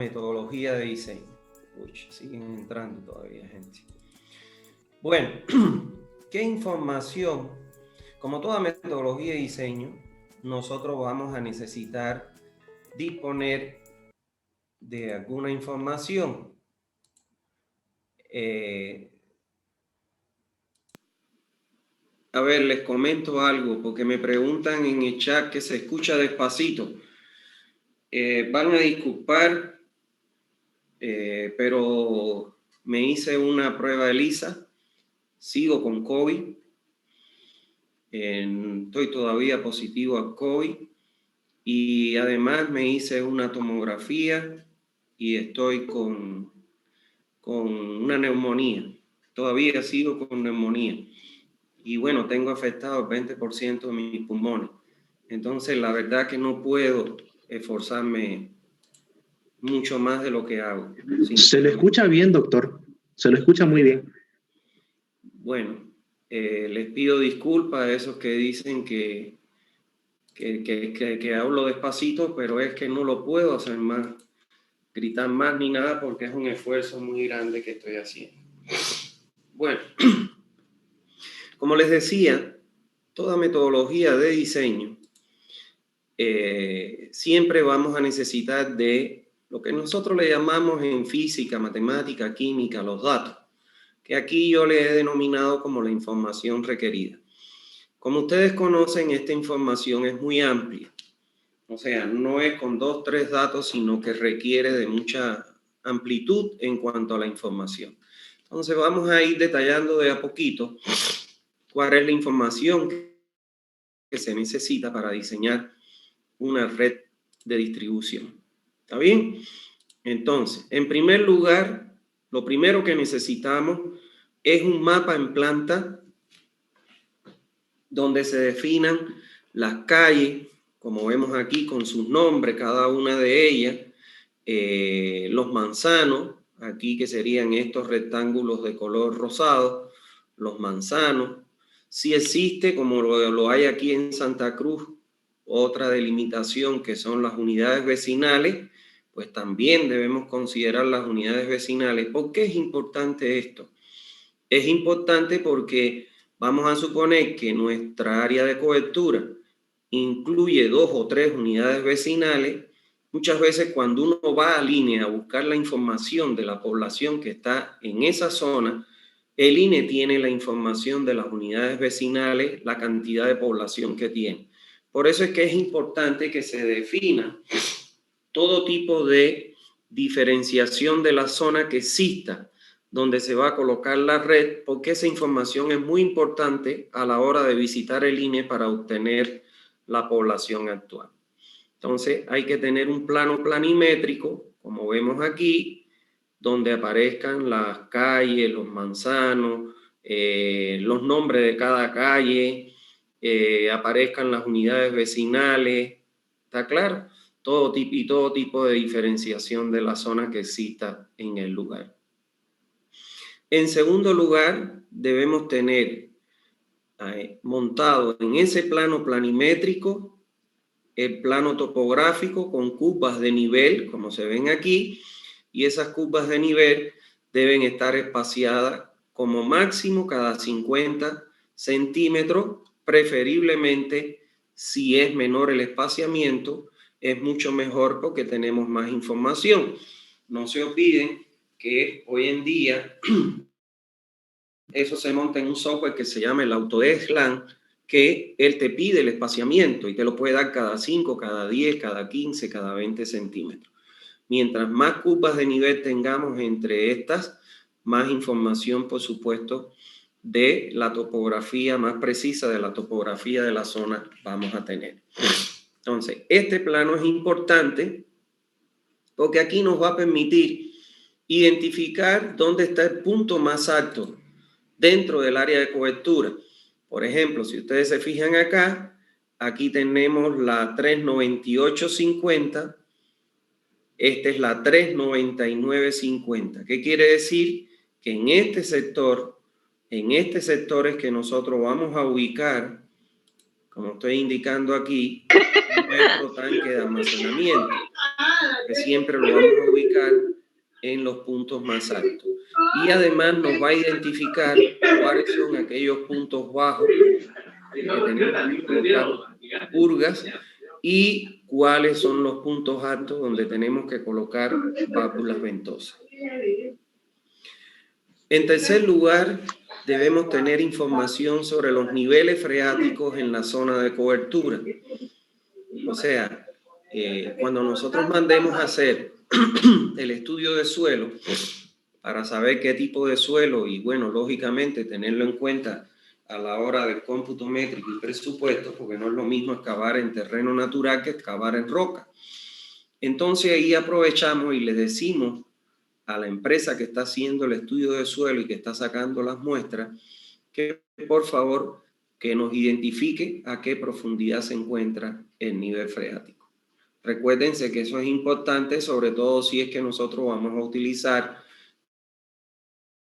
Metodología de diseño. Uy, siguen entrando todavía gente. Bueno, ¿qué información? Como toda metodología de diseño, nosotros vamos a necesitar disponer de alguna información. A ver, les comento algo, porque me preguntan en el chat que se escucha despacito. Van a disculpar, pero me hice una prueba de ELISA, sigo con COVID, estoy todavía positivo a COVID y además me hice una tomografía y estoy con una neumonía, todavía sigo con neumonía y bueno, tengo afectado el 20% de mis pulmones, entonces la verdad que no puedo esforzarme mucho más de lo que hago. Se le escucha bien, doctor. Se lo escucha muy bien. Bueno, les pido disculpas a esos que dicen que hablo despacito, pero es que no lo puedo hacer más, gritar más ni nada, porque es un esfuerzo muy grande que estoy haciendo. Bueno, como les decía, toda metodología de diseño siempre vamos a necesitar de lo que nosotros le llamamos en física, matemática, química, los datos, que aquí yo le he denominado como la información requerida. Como ustedes conocen, esta información es muy amplia. O sea, no es con 2, 3 datos, sino que requiere de mucha amplitud en cuanto a la información. Entonces vamos a ir detallando de a poquito cuál es la información que se necesita para diseñar una red de distribución. ¿Está bien? Entonces, en primer lugar, lo primero que necesitamos es un mapa en planta donde se definan las calles, como vemos aquí con sus nombres, cada una de ellas, los manzanos, aquí que serían estos rectángulos de color rosado, los manzanos. Si existe, como lo hay aquí en Santa Cruz, otra delimitación que son las unidades vecinales, pues también debemos considerar las unidades vecinales. ¿Por qué es importante esto? Es importante porque vamos a suponer que nuestra área de cobertura incluye 2 o 3 unidades vecinales. Muchas veces cuando uno va al INE a buscar la información de la población que está en esa zona, el INE tiene la información de las unidades vecinales, la cantidad de población que tiene. Por eso es que es importante que se defina todo tipo de diferenciación de la zona que exista, donde se va a colocar la red, porque esa información es muy importante a la hora de visitar el INE para obtener la población actual. Entonces hay que tener un plano planimétrico, como vemos aquí, donde aparezcan las calles, los manzanos, los nombres de cada calle, aparezcan las unidades vecinales, ¿está claro? Todo tipo de diferenciación de la zona que exista en el lugar. En segundo lugar, debemos tener montado en ese plano planimétrico el plano topográfico con curvas de nivel, como se ven aquí, y esas curvas de nivel deben estar espaciadas como máximo cada 50 centímetros, preferiblemente si es menor el espaciamiento, es mucho mejor porque tenemos más información. No se olviden que hoy en día eso se monta en un software que se llama el Autodesk LAN, que él te pide el espaciamiento y te lo puede dar cada 5, cada 10, cada 15, cada 20 centímetros. Mientras más curvas de nivel tengamos entre estas, más información, por supuesto, de la topografía más precisa, de la topografía de la zona vamos a tener. Entonces, este plano es importante porque aquí nos va a permitir identificar dónde está el punto más alto dentro del área de cobertura. Por ejemplo, si ustedes se fijan acá, aquí tenemos la 398.50, esta es la 399.50. ¿Qué quiere decir? Que en este sector es que nosotros vamos a ubicar, como estoy indicando aquí, nuestro tanque de almacenamiento, que siempre lo vamos a ubicar en los puntos más altos. Y además nos va a identificar cuáles son aquellos puntos bajos que tenemos que colocar purgas y cuáles son los puntos altos donde tenemos que colocar válvulas ventosas. En tercer lugar, debemos tener información sobre los niveles freáticos en la zona de cobertura. O sea, cuando nosotros mandemos a hacer el estudio de suelo para saber qué tipo de suelo y, bueno, lógicamente tenerlo en cuenta a la hora del cómputo métrico y presupuesto, porque no es lo mismo excavar en terreno natural que excavar en roca. Entonces ahí aprovechamos y le decimos a la empresa que está haciendo el estudio de suelo y que está sacando las muestras que por favor que nos identifique a qué profundidad se encuentra el nivel freático. Recuérdense que eso es importante, sobre todo si es que nosotros vamos a utilizar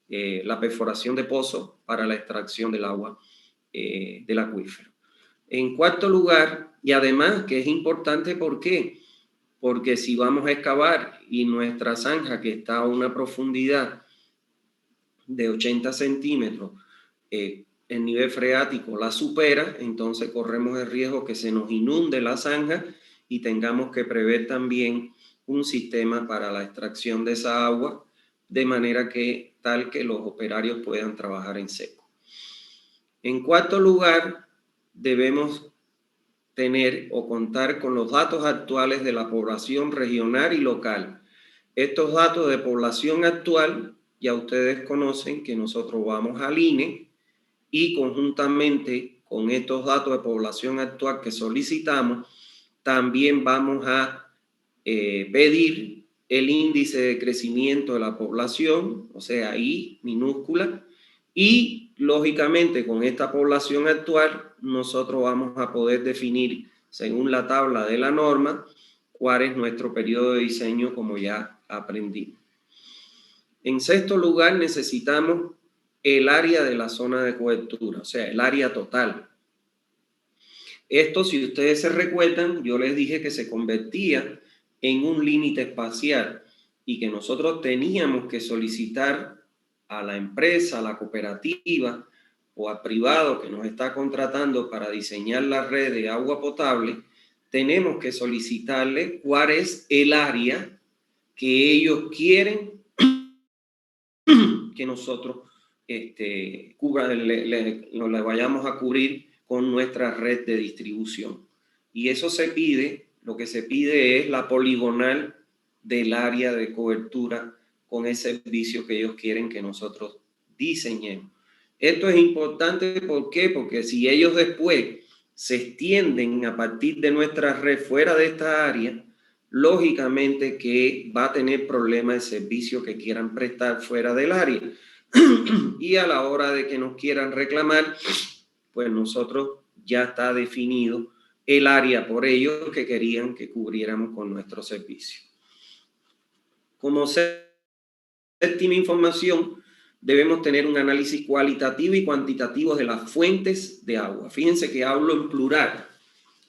la perforación de pozos para la extracción del agua del acuífero. En cuarto lugar, y además que es importante, ¿por qué? Porque si vamos a excavar y nuestra zanja que está a una profundidad de 80 centímetros, el nivel freático la supera, entonces corremos el riesgo que se nos inunde la zanja y tengamos que prever también un sistema para la extracción de esa agua, de manera que tal que los operarios puedan trabajar en seco. En cuarto lugar, debemos tener o contar con los datos actuales de la población regional y local. Estos datos de población actual, ya ustedes conocen que nosotros vamos al INE y conjuntamente con estos datos de población actual que solicitamos, también vamos a pedir el índice de crecimiento de la población, o sea, I minúscula, y lógicamente con esta población actual nosotros vamos a poder definir, según la tabla de la norma, cuál es nuestro periodo de diseño, como ya aprendimos. En sexto lugar, necesitamos el área de la zona de cobertura, o sea, el área total. Esto, si ustedes se recuerdan, yo les dije que se convertía en un límite espacial y que nosotros teníamos que solicitar a la empresa, a la cooperativa o al privado que nos está contratando para diseñar la red de agua potable, tenemos que solicitarle cuál es el área que ellos quieren que nosotros le vayamos a cubrir con nuestra red de distribución. Y eso se pide, lo que se pide es la poligonal del área de cobertura con el servicio que ellos quieren que nosotros diseñemos. Esto es importante, ¿por qué? Porque si ellos después se extienden a partir de nuestra red fuera de esta área, lógicamente que va a tener problemas el servicio que quieran prestar fuera del área. Y a la hora de que nos quieran reclamar, pues nosotros ya está definido el área por ellos que querían que cubriéramos con nuestro servicio. Como séptima información, debemos tener un análisis cualitativo y cuantitativo de las fuentes de agua. Fíjense que hablo en plural.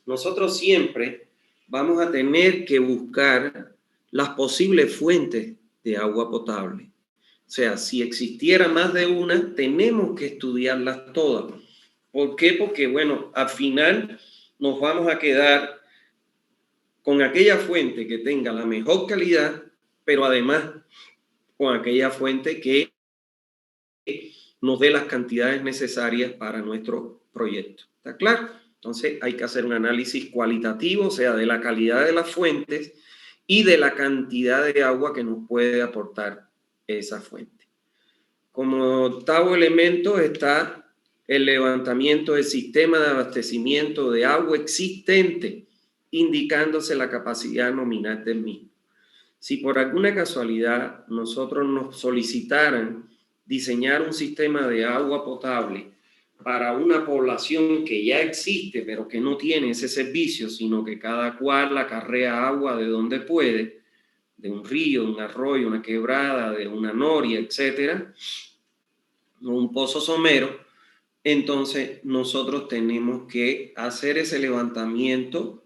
Nosotros siempre vamos a tener que buscar las posibles fuentes de agua potable. O sea, si existiera más de una, tenemos que estudiarlas todas. ¿Por qué? Porque, bueno, al final nos vamos a quedar con aquella fuente que tenga la mejor calidad, pero además con aquella fuente que nos dé las cantidades necesarias para nuestro proyecto. ¿Está claro? Entonces hay que hacer un análisis cualitativo, o sea, de la calidad de las fuentes y de la cantidad de agua que nos puede aportar esa fuente. Como octavo elemento está el levantamiento del sistema de abastecimiento de agua existente, indicándose la capacidad nominal del mismo. Si por alguna casualidad nosotros nos solicitaran diseñar un sistema de agua potable para una población que ya existe, pero que no tiene ese servicio, sino que cada cual acarrea agua de donde puede, de un río, de un arroyo, una quebrada, de una noria, etcétera, o un pozo somero, entonces nosotros tenemos que hacer ese levantamiento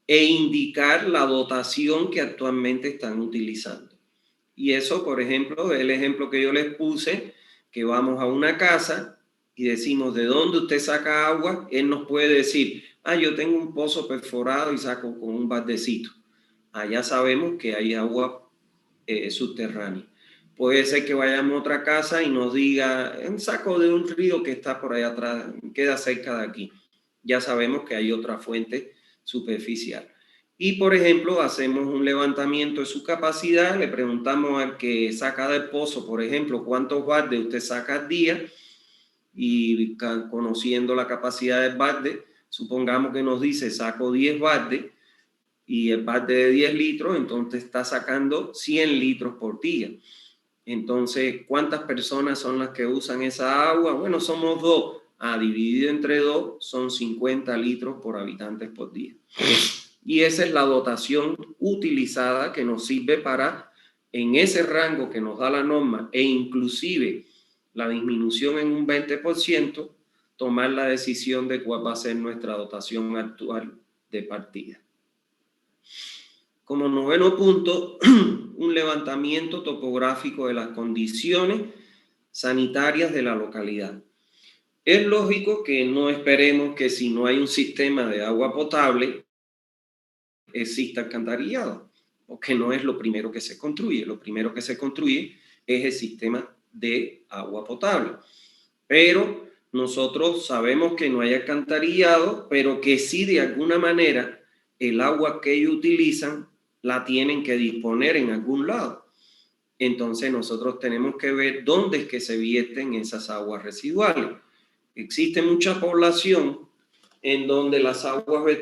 e indicar la dotación que actualmente están utilizando. Y eso, por ejemplo, el ejemplo que yo les puse, que vamos a una casa y decimos, ¿de dónde usted saca agua? Él nos puede decir, yo tengo un pozo perforado y saco con un baldecito. Allá sabemos que hay agua subterránea. Puede ser que vayamos a otra casa y nos diga, saco de un río que está por allá atrás, queda cerca de aquí. Ya sabemos que hay otra fuente superficial. Y, por ejemplo, hacemos un levantamiento de su capacidad, le preguntamos al que saca del pozo, por ejemplo, cuántos baldes usted saca al día, y conociendo la capacidad del balde, supongamos que nos dice saco 10 baldes, y el balde de 10 litros, entonces está sacando 100 litros por día. Entonces, ¿cuántas personas son las que usan esa agua? Bueno, somos 2. Dividido entre 2 son 50 litros por habitantes por día. Y esa es la dotación utilizada que nos sirve para, en ese rango que nos da la norma, e inclusive la disminución en un 20%, tomar la decisión de cuál va a ser nuestra dotación actual de partida. Como noveno punto, un levantamiento topográfico de las condiciones sanitarias de la localidad. Es lógico que no esperemos que si no hay un sistema de agua potable exista alcantarillado, porque no es lo primero que se construye. Lo primero que se construye es el sistema de agua potable. Pero nosotros sabemos que no hay alcantarillado, pero que sí de alguna manera el agua que ellos utilizan la tienen que disponer en algún lado. Entonces nosotros tenemos que ver dónde es que se vierten esas aguas residuales. Existe mucha población en donde las aguas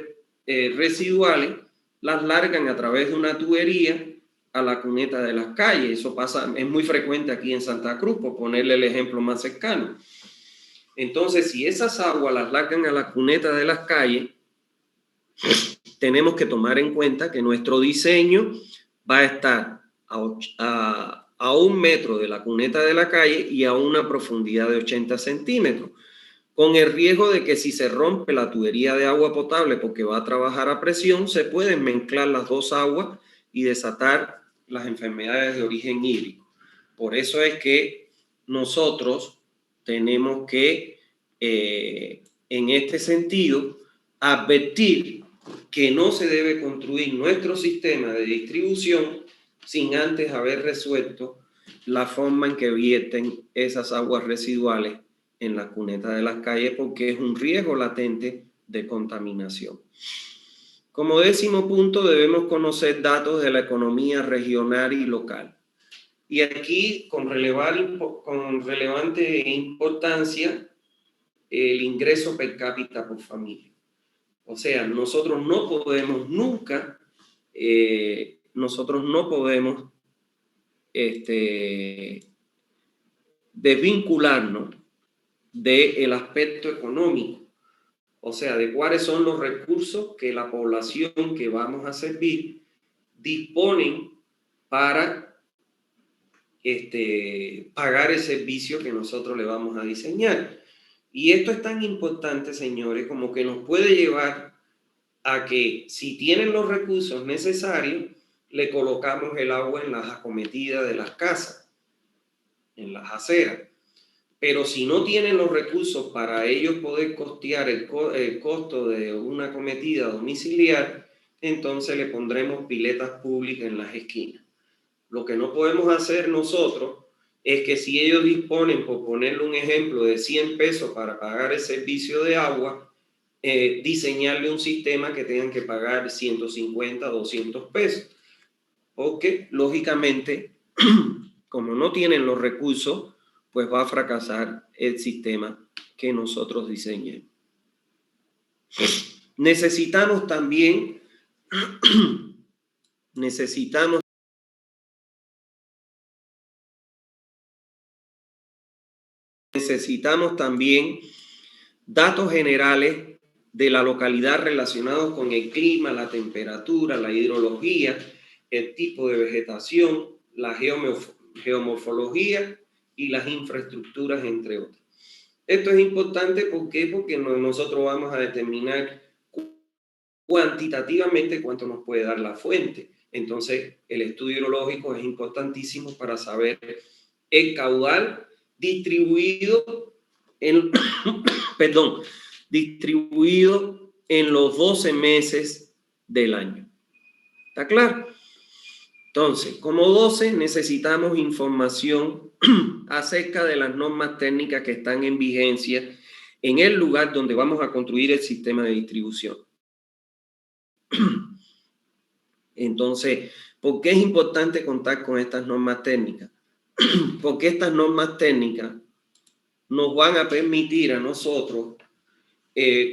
residuales las largan a través de una tubería a la cuneta de las calles. Eso pasa, es muy frecuente aquí en Santa Cruz, por ponerle el ejemplo más cercano. Entonces, si esas aguas las largan a la cuneta de las calles, tenemos que tomar en cuenta que nuestro diseño va a estar a 1 metro de la cuneta de la calle y a una profundidad de 80 centímetros, con el riesgo de que si se rompe la tubería de agua potable porque va a trabajar a presión, se pueden mezclar las dos aguas y desatar las enfermedades de origen hídrico. Por eso es que nosotros tenemos que, en este sentido, advertir que no se debe construir nuestro sistema de distribución sin antes haber resuelto la forma en que vierten esas aguas residuales en la cuneta de las calles, porque es un riesgo latente de contaminación. Como 10º punto, debemos conocer datos de la economía regional y local. Y aquí, con relevante importancia, el ingreso per cápita por familia. O sea, nosotros no podemos nunca, desvincularnos del aspecto económico, o sea, de cuáles son los recursos que la población que vamos a servir disponen para pagar el servicio que nosotros le vamos a diseñar. Y esto es tan importante, señores, como que nos puede llevar a que si tienen los recursos necesarios, le colocamos el agua en las acometidas de las casas, en las aceras. Pero si no tienen los recursos para ellos poder costear el costo de una acometida domiciliar, entonces le pondremos piletas públicas en las esquinas. Lo que no podemos hacer nosotros es que si ellos disponen, por ponerle un ejemplo, de 100 pesos para pagar el servicio de agua, diseñarle un sistema que tengan que pagar 150, 200 pesos. Porque, lógicamente, como no tienen los recursos, pues va a fracasar el sistema que nosotros diseñemos. Necesitamos también datos generales de la localidad relacionados con el clima, la temperatura, la hidrología, el tipo de vegetación, la geomorfología y las infraestructuras, entre otras. Esto es importante, ¿por qué? Porque nosotros vamos a determinar cuantitativamente cuánto nos puede dar la fuente. Entonces, el estudio hidrológico es importantísimo para saber el caudal distribuido en, perdón, distribuido en los 12 meses del año. ¿Está claro? Entonces, como 12, necesitamos información acerca de las normas técnicas que están en vigencia en el lugar donde vamos a construir el sistema de distribución. Entonces, ¿por qué es importante contar con estas normas técnicas? Porque estas normas técnicas nos van a permitir a nosotros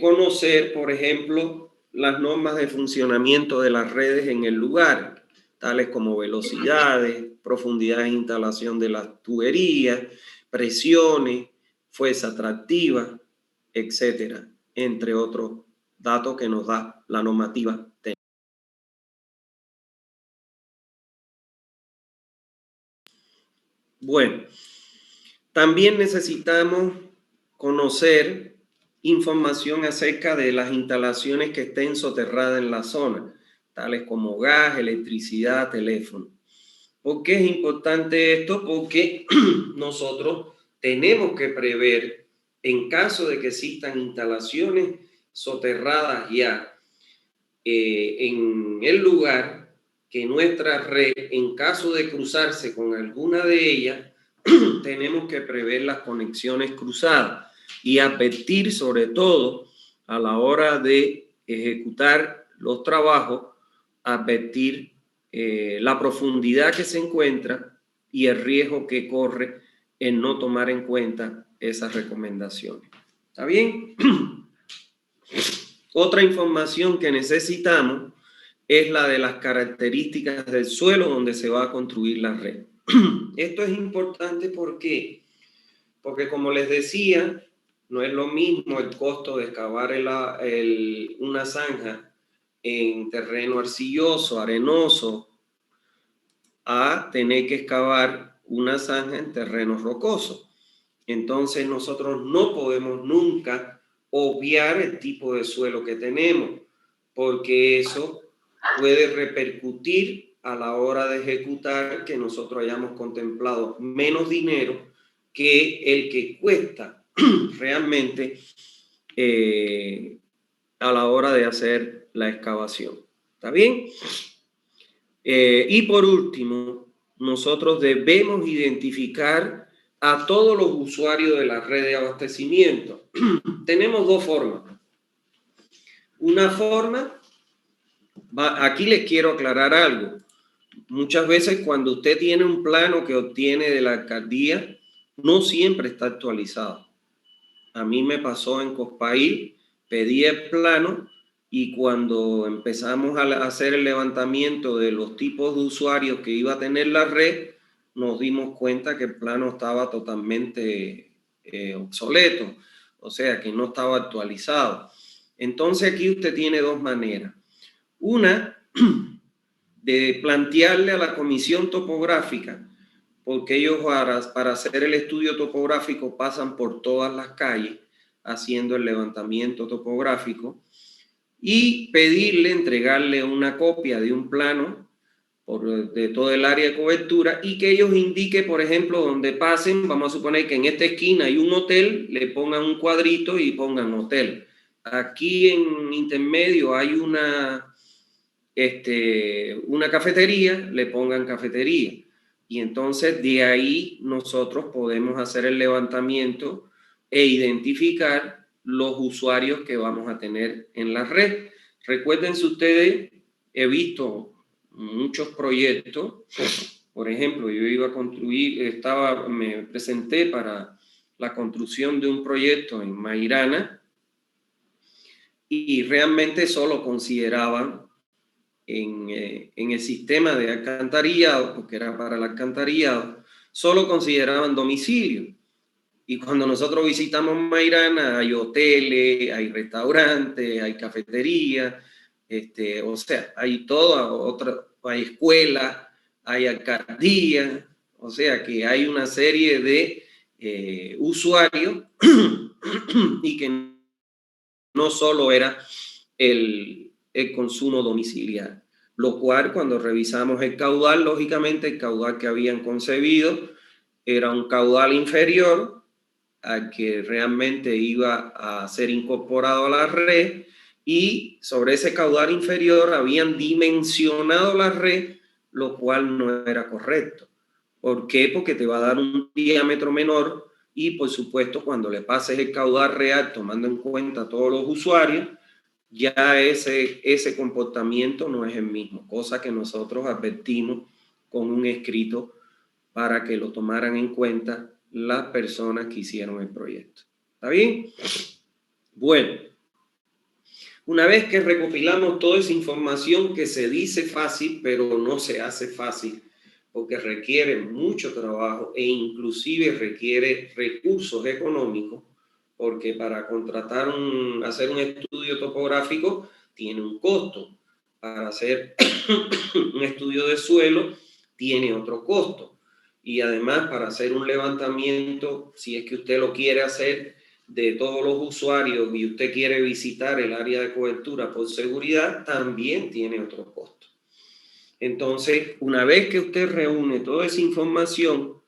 conocer, por ejemplo, las normas de funcionamiento de las redes en el lugar, tales como velocidades, profundidad de instalación de las tuberías, presiones, fuerza atractiva, etcétera, entre otros datos que nos da la normativa técnica. Bueno, también necesitamos conocer información acerca de las instalaciones que estén soterradas en la zona, tales como gas, electricidad, teléfono. ¿Por qué es importante esto? Porque nosotros tenemos que prever, en caso de que existan instalaciones soterradas ya en el lugar, que nuestra red, en caso de cruzarse con alguna de ellas, tenemos que prever las conexiones cruzadas y advertir, sobre todo a la hora de ejecutar los trabajos, advertir la profundidad que se encuentra y el riesgo que corre en no tomar en cuenta esas recomendaciones. ¿Está bien? Otra información que necesitamos es la de las características del suelo donde se va a construir la red. Esto es importante porque como les decía, no es lo mismo el costo de excavar una zanja en terreno arcilloso, arenoso, a tener que excavar una zanja en terreno rocoso. Entonces nosotros no podemos nunca obviar el tipo de suelo que tenemos, porque eso puede repercutir a la hora de ejecutar que nosotros hayamos contemplado menos dinero que el que cuesta realmente a la hora de hacer la excavación. ¿Está bien? Y por último, nosotros debemos identificar a todos los usuarios de la red de abastecimiento. Tenemos dos formas. Una forma, aquí les quiero aclarar algo. Muchas veces cuando usted tiene un plano que obtiene de la alcaldía, no siempre está actualizado. A mí me pasó en Cospail, pedí el plano y cuando empezamos a hacer el levantamiento de los tipos de usuarios que iba a tener la red, nos dimos cuenta que el plano estaba totalmente obsoleto, o sea, que no estaba actualizado. Entonces aquí usted tiene dos maneras. Una, de plantearle a la comisión topográfica, porque ellos para hacer el estudio topográfico pasan por todas las calles haciendo el levantamiento topográfico y pedirle, entregarle una copia de un plano de todo el área de cobertura y que ellos indiquen, por ejemplo, donde pasen, vamos a suponer que en esta esquina hay un hotel, le pongan un cuadrito y pongan hotel. Aquí en intermedio hay una cafetería, le pongan cafetería. Y entonces de ahí nosotros podemos hacer el levantamiento e identificar los usuarios que vamos a tener en la red. Recuérdense ustedes, he visto muchos proyectos. Por ejemplo, yo iba a construir, me presenté para la construcción de un proyecto en Mairana y realmente solo consideraban en el sistema de alcantarillado, porque era para el alcantarillado, solo consideraban domicilio. Y cuando nosotros visitamos Mairana, hay hoteles, hay restaurantes, hay cafeterías, o sea, hay hay escuelas, hay alcaldías, o sea que hay una serie de usuarios y que no solo era el consumo domiciliario. lo cual cuando revisamos el caudal, lógicamente el caudal que habían concebido era un caudal inferior al que realmente iba a ser incorporado a la red, y sobre ese caudal inferior habían dimensionado la red, lo cual no era correcto. ¿Por qué? Porque te va a dar un diámetro menor y, por supuesto, cuando le pases el caudal real, tomando en cuenta a todos los usuarios, ya ese comportamiento no es el mismo, cosa que nosotros advertimos con un escrito para que lo tomaran en cuenta las personas que hicieron el proyecto. ¿Está bien? Bueno, una vez que recopilamos toda esa información que se dice fácil, pero no se hace fácil, porque requiere mucho trabajo e inclusive requiere recursos económicos, porque para hacer un estudio topográfico tiene un costo. Para hacer un estudio de suelo tiene otro costo. Y además, para hacer un levantamiento, si es que usted lo quiere hacer, de todos los usuarios y usted quiere visitar el área de cobertura por seguridad, también tiene otro costo. Entonces, una vez que usted reúne toda esa información,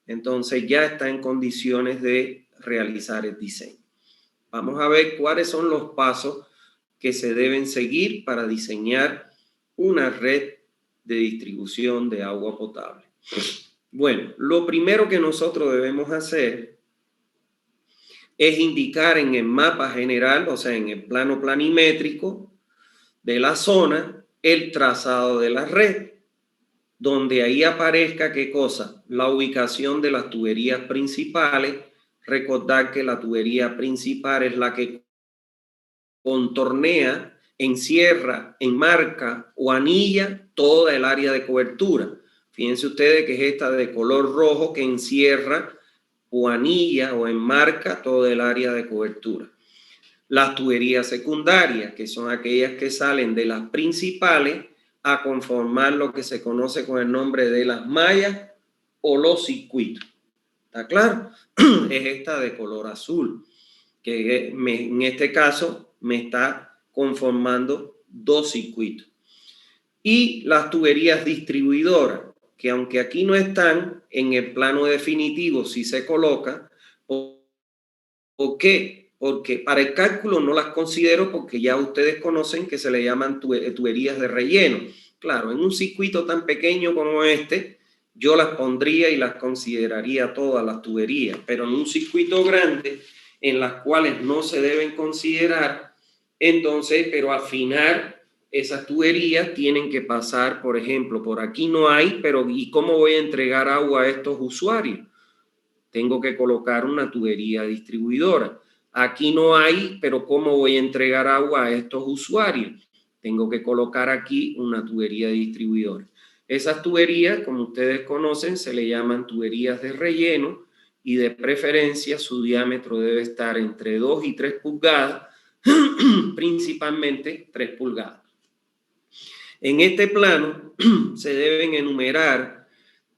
entonces ya está en condiciones de realizar el diseño. Vamos a ver cuáles son los pasos que se deben seguir para diseñar una red de distribución de agua potable. Bueno, lo primero que nosotros debemos hacer es indicar en el mapa general, o sea, en el plano planimétrico de la zona, el trazado de la red, donde ahí aparezca ¿qué cosa? La ubicación de las tuberías principales. Recordar que la tubería principal es la que contornea, encierra, enmarca o anilla toda el área de cobertura. Fíjense ustedes que es esta de color rojo que encierra o anilla o enmarca todo el área de cobertura. Las tuberías secundarias, que son aquellas que salen de las principales a conformar lo que se conoce con el nombre de las mallas o los circuitos. ¿Está claro? Es esta de color azul, que en este caso me está conformando dos circuitos. Y las tuberías distribuidoras, que aunque aquí no están en el plano definitivo, sí se coloca. ¿Por qué? Porque para el cálculo no las considero, porque ya ustedes conocen que se le llaman tuberías de relleno. Claro, en un circuito tan pequeño como este, yo las pondría y las consideraría todas las tuberías, pero en un circuito grande, en las cuales no se deben considerar, entonces, pero al final esas tuberías tienen que pasar, por ejemplo, por aquí no hay, pero ¿y cómo voy a entregar agua a estos usuarios? Tengo que colocar una tubería distribuidora. Aquí no hay, pero ¿cómo voy a entregar agua a estos usuarios? Tengo que colocar aquí una tubería distribuidora. Esas tuberías, como ustedes conocen, se le llaman tuberías de relleno y de preferencia su diámetro debe estar entre 2 y 3 pulgadas, principalmente 3 pulgadas. En este plano se deben enumerar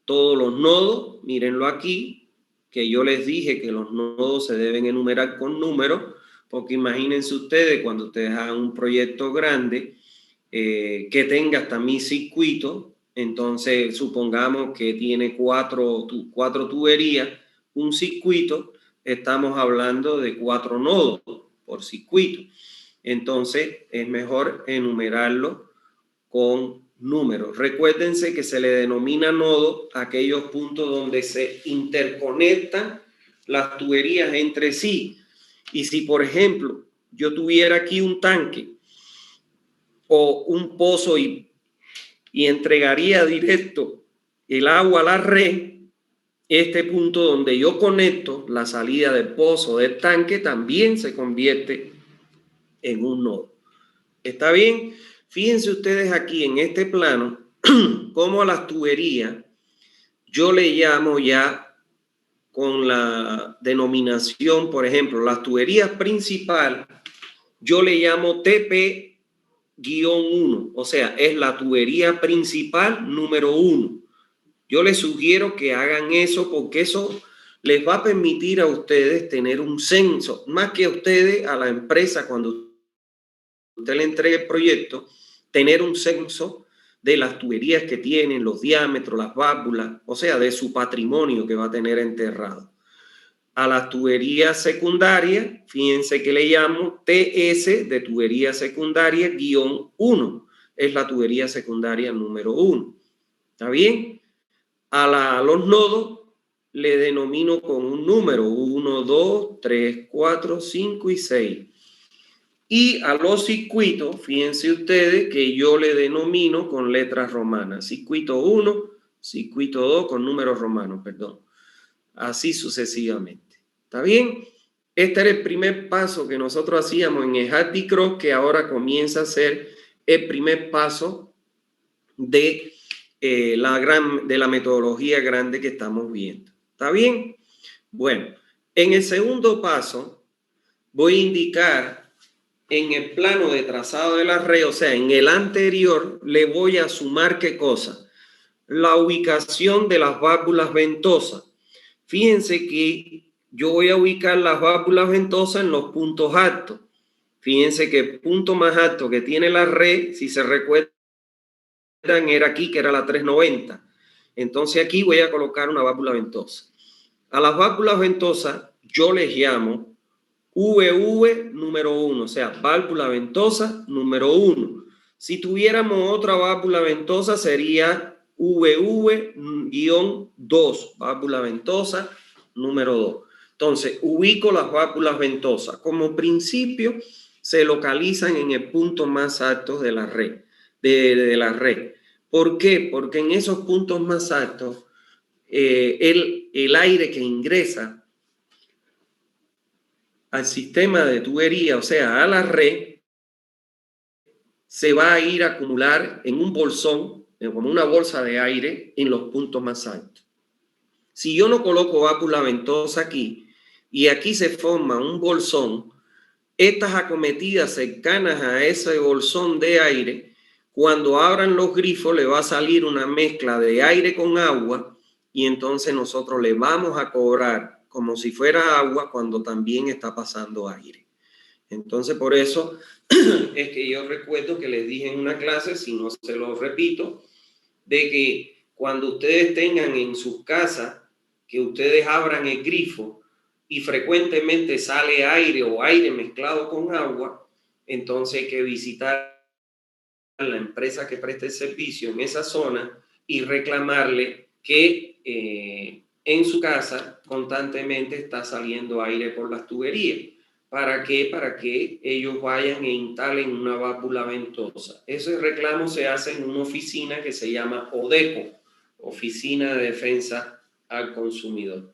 todos los nodos, mírenlo aquí, que yo les dije que los nodos se deben enumerar con números, porque imagínense ustedes cuando ustedes hagan un proyecto grande que tenga hasta 1000 circuitos, entonces supongamos que tiene cuatro tuberías, un circuito, estamos hablando de 4 nodos por circuito. Entonces es mejor enumerarlo con números. Recuérdense que se le denomina nodo a aquellos puntos donde se interconectan las tuberías entre sí. Y si, por ejemplo, yo tuviera aquí un tanque o un pozo y entregaría directo el agua a la red, este punto donde yo conecto la salida del pozo del tanque también se convierte en un nodo. ¿Está bien? Fíjense ustedes aquí en este plano cómo a las tuberías yo le llamo ya con la denominación, por ejemplo, las tuberías principales, yo le llamo TP-1, o sea, es la tubería principal número 1. Yo les sugiero que hagan eso porque eso les va a permitir a ustedes tener un censo, más que a ustedes, a la empresa, cuando usted le entregue el proyecto, tener un censo de las tuberías que tienen, los diámetros, las válvulas, o sea, de su patrimonio que va a tener enterrado. A las tuberías secundarias, fíjense que le llamo TS de tubería secundaria -1. Es la tubería secundaria número 1. ¿Está bien? A los nodos le denomino con un número 1, 2, 3, 4, 5 y 6. Y a los circuitos, fíjense ustedes que yo le denomino con letras romanas. Circuito 1, circuito 2 con números romanos, perdón. Así sucesivamente. ¿Está bien? Este era el primer paso que nosotros hacíamos en el Hardy-Cross, que ahora comienza a ser el primer paso de, la metodología grande que estamos viendo. ¿Está bien? Bueno, en el segundo paso voy a indicar en el plano de trazado de la red, o sea, en el anterior, le voy a sumar ¿qué cosa? La ubicación de las válvulas ventosas. Fíjense que yo voy a ubicar las válvulas ventosas en los puntos altos. Fíjense que el punto más alto que tiene la red, si se recuerdan, era aquí, que era la 390. Entonces aquí voy a colocar una válvula ventosa. A las válvulas ventosas yo les llamo VV número 1, o sea, válvula ventosa número 1. Si tuviéramos otra válvula ventosa sería VV-2, válvula ventosa número 2. Entonces, ubico las válvulas ventosas. Como principio, se localizan en el punto más alto de la red. De la red. ¿Por qué? Porque en esos puntos más altos, el aire que ingresa al sistema de tubería, o sea, a la red, se va a ir a acumular en un bolsón, como una bolsa de aire, en los puntos más altos. Si yo no coloco válvula ventosa aquí, y aquí se forma un bolsón, estas acometidas cercanas a ese bolsón de aire, cuando abran los grifos le va a salir una mezcla de aire con agua, y entonces nosotros le vamos a cobrar como si fuera agua cuando también está pasando aire. Entonces, por eso es que yo recuerdo que les dije en una clase, si no se lo repito, de que cuando ustedes tengan en sus casas, que ustedes abran el grifo y frecuentemente sale aire o aire mezclado con agua, entonces hay que visitar a la empresa que preste el servicio en esa zona y reclamarle que en su casa constantemente está saliendo aire por las tuberías. ¿Para qué? Para que ellos vayan e instalen una válvula ventosa. Ese reclamo se hace en una oficina que se llama ODECO, Oficina de Defensa al Consumidor.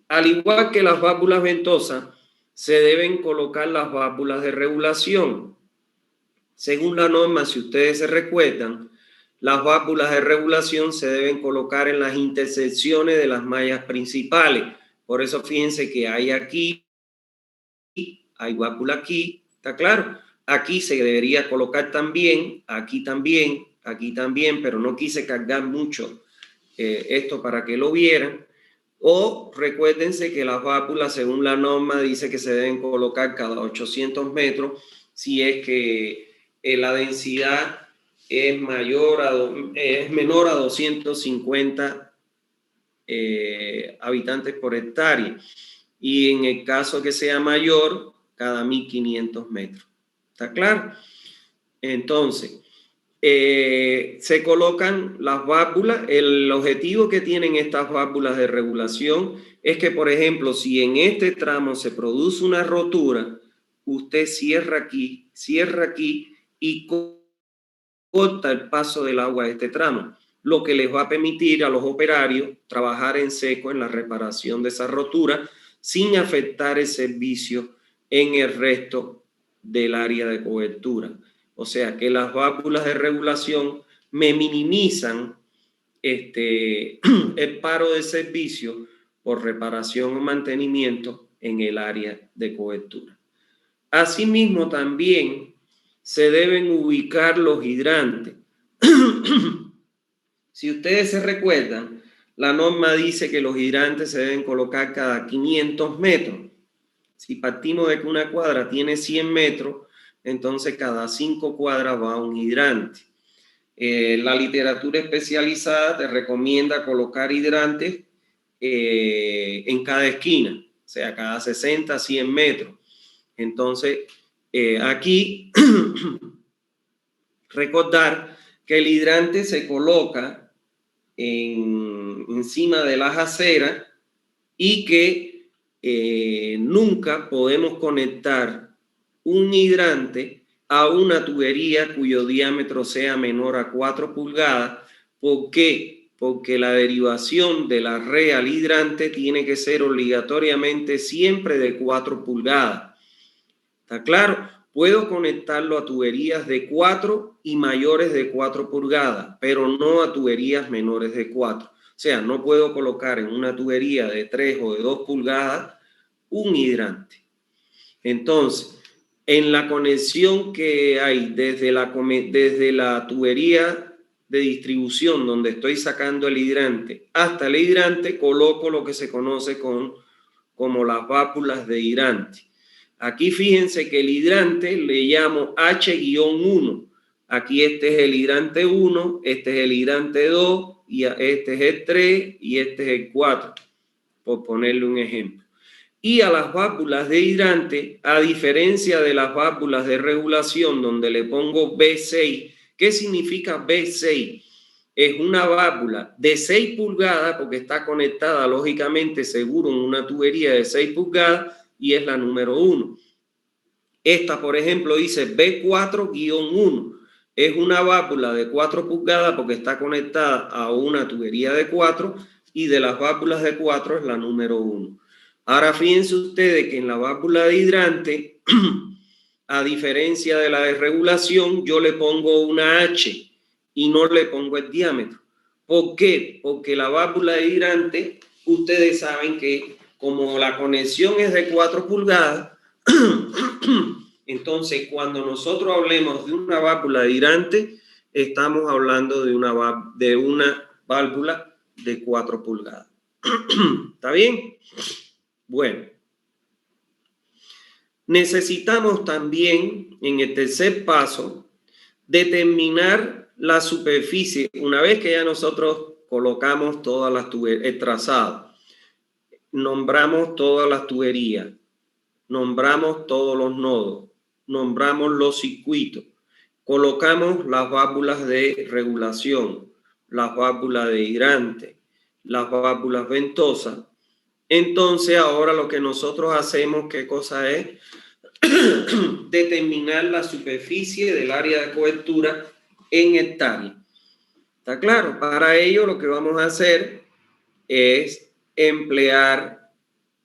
Al igual que las válvulas ventosas, se deben colocar las válvulas de regulación. Según la norma, si ustedes se recuerdan, las válvulas de regulación se deben colocar en las intersecciones de las mallas principales. Por eso fíjense que hay aquí, hay válvula aquí, ¿está claro? Aquí se debería colocar también, aquí también, pero no quise cargar mucho esto para que lo vieran. O recuérdense que las válvulas, según la norma, dice que se deben colocar cada 800 metros si es que la densidad es menor a 250 habitantes por hectárea. Y en el caso que sea mayor, cada 1500 metros. ¿Está claro? Entonces, se colocan las válvulas. El objetivo que tienen estas válvulas de regulación es que, por ejemplo, si en este tramo se produce una rotura, usted cierra aquí y corta el paso del agua de este tramo, lo que les va a permitir a los operarios trabajar en seco en la reparación de esa rotura sin afectar el servicio en el resto del área de cobertura. O sea que las válvulas de regulación me minimizan el paro de servicio por reparación o mantenimiento en el área de cobertura. Asimismo, también se deben ubicar los hidrantes. Si ustedes se recuerdan, la norma dice que los hidrantes se deben colocar cada 500 metros. Si partimos de que una cuadra tiene 100 metros, entonces cada 5 cuadras va un hidrante. La literatura especializada te recomienda colocar hidrantes en cada esquina, o sea, cada 60, 100 metros. Entonces, aquí recordar que el hidrante se coloca encima de las aceras y que nunca podemos conectar un hidrante a una tubería cuyo diámetro sea menor a 4 pulgadas. ¿Por qué? Porque la derivación de la red al hidrante tiene que ser obligatoriamente siempre de 4 pulgadas. ¿Está claro? Puedo conectarlo a tuberías de 4 y mayores de 4 pulgadas, pero no a tuberías menores de 4. O sea, no puedo colocar en una tubería de 3 o de 2 pulgadas un hidrante. Entonces, en la conexión que hay desde la tubería de distribución donde estoy sacando el hidrante hasta el hidrante, coloco lo que se conoce como las válvulas de hidrante. Aquí fíjense que el hidrante le llamo H-1. Aquí este es el hidrante 1, este es el hidrante 2, y este es el 3 y este es el 4, por ponerle un ejemplo. Y a las válvulas de hidrante, a diferencia de las válvulas de regulación donde le pongo B6, ¿qué significa B6? Es una válvula de 6 pulgadas porque está conectada lógicamente seguro en una tubería de 6 pulgadas y es la número 1. Esta, por ejemplo, dice B4-1. Es una válvula de 4 pulgadas porque está conectada a una tubería de 4 y de las válvulas de 4 es la número 1. Ahora fíjense ustedes que en la válvula de hidrante, a diferencia de la de regulación, yo le pongo una H y no le pongo el diámetro. ¿Por qué? Porque la válvula de hidrante, ustedes saben que como la conexión es de 4 pulgadas, entonces cuando nosotros hablemos de una válvula de hidrante, estamos hablando de una válvula de 4 pulgadas. ¿Está bien? Bueno, necesitamos también en el tercer paso determinar la superficie. Una vez que ya nosotros colocamos todas las tuberías, el trazado, nombramos todas las tuberías, nombramos todos los nodos, nombramos los circuitos, colocamos las válvulas de regulación, las válvulas de hidrante, las válvulas ventosas. Entonces ahora lo que nosotros hacemos, ¿qué cosa es? Determinar la superficie del área de cobertura en hectáreas. ¿Está claro? Para ello lo que vamos a hacer es emplear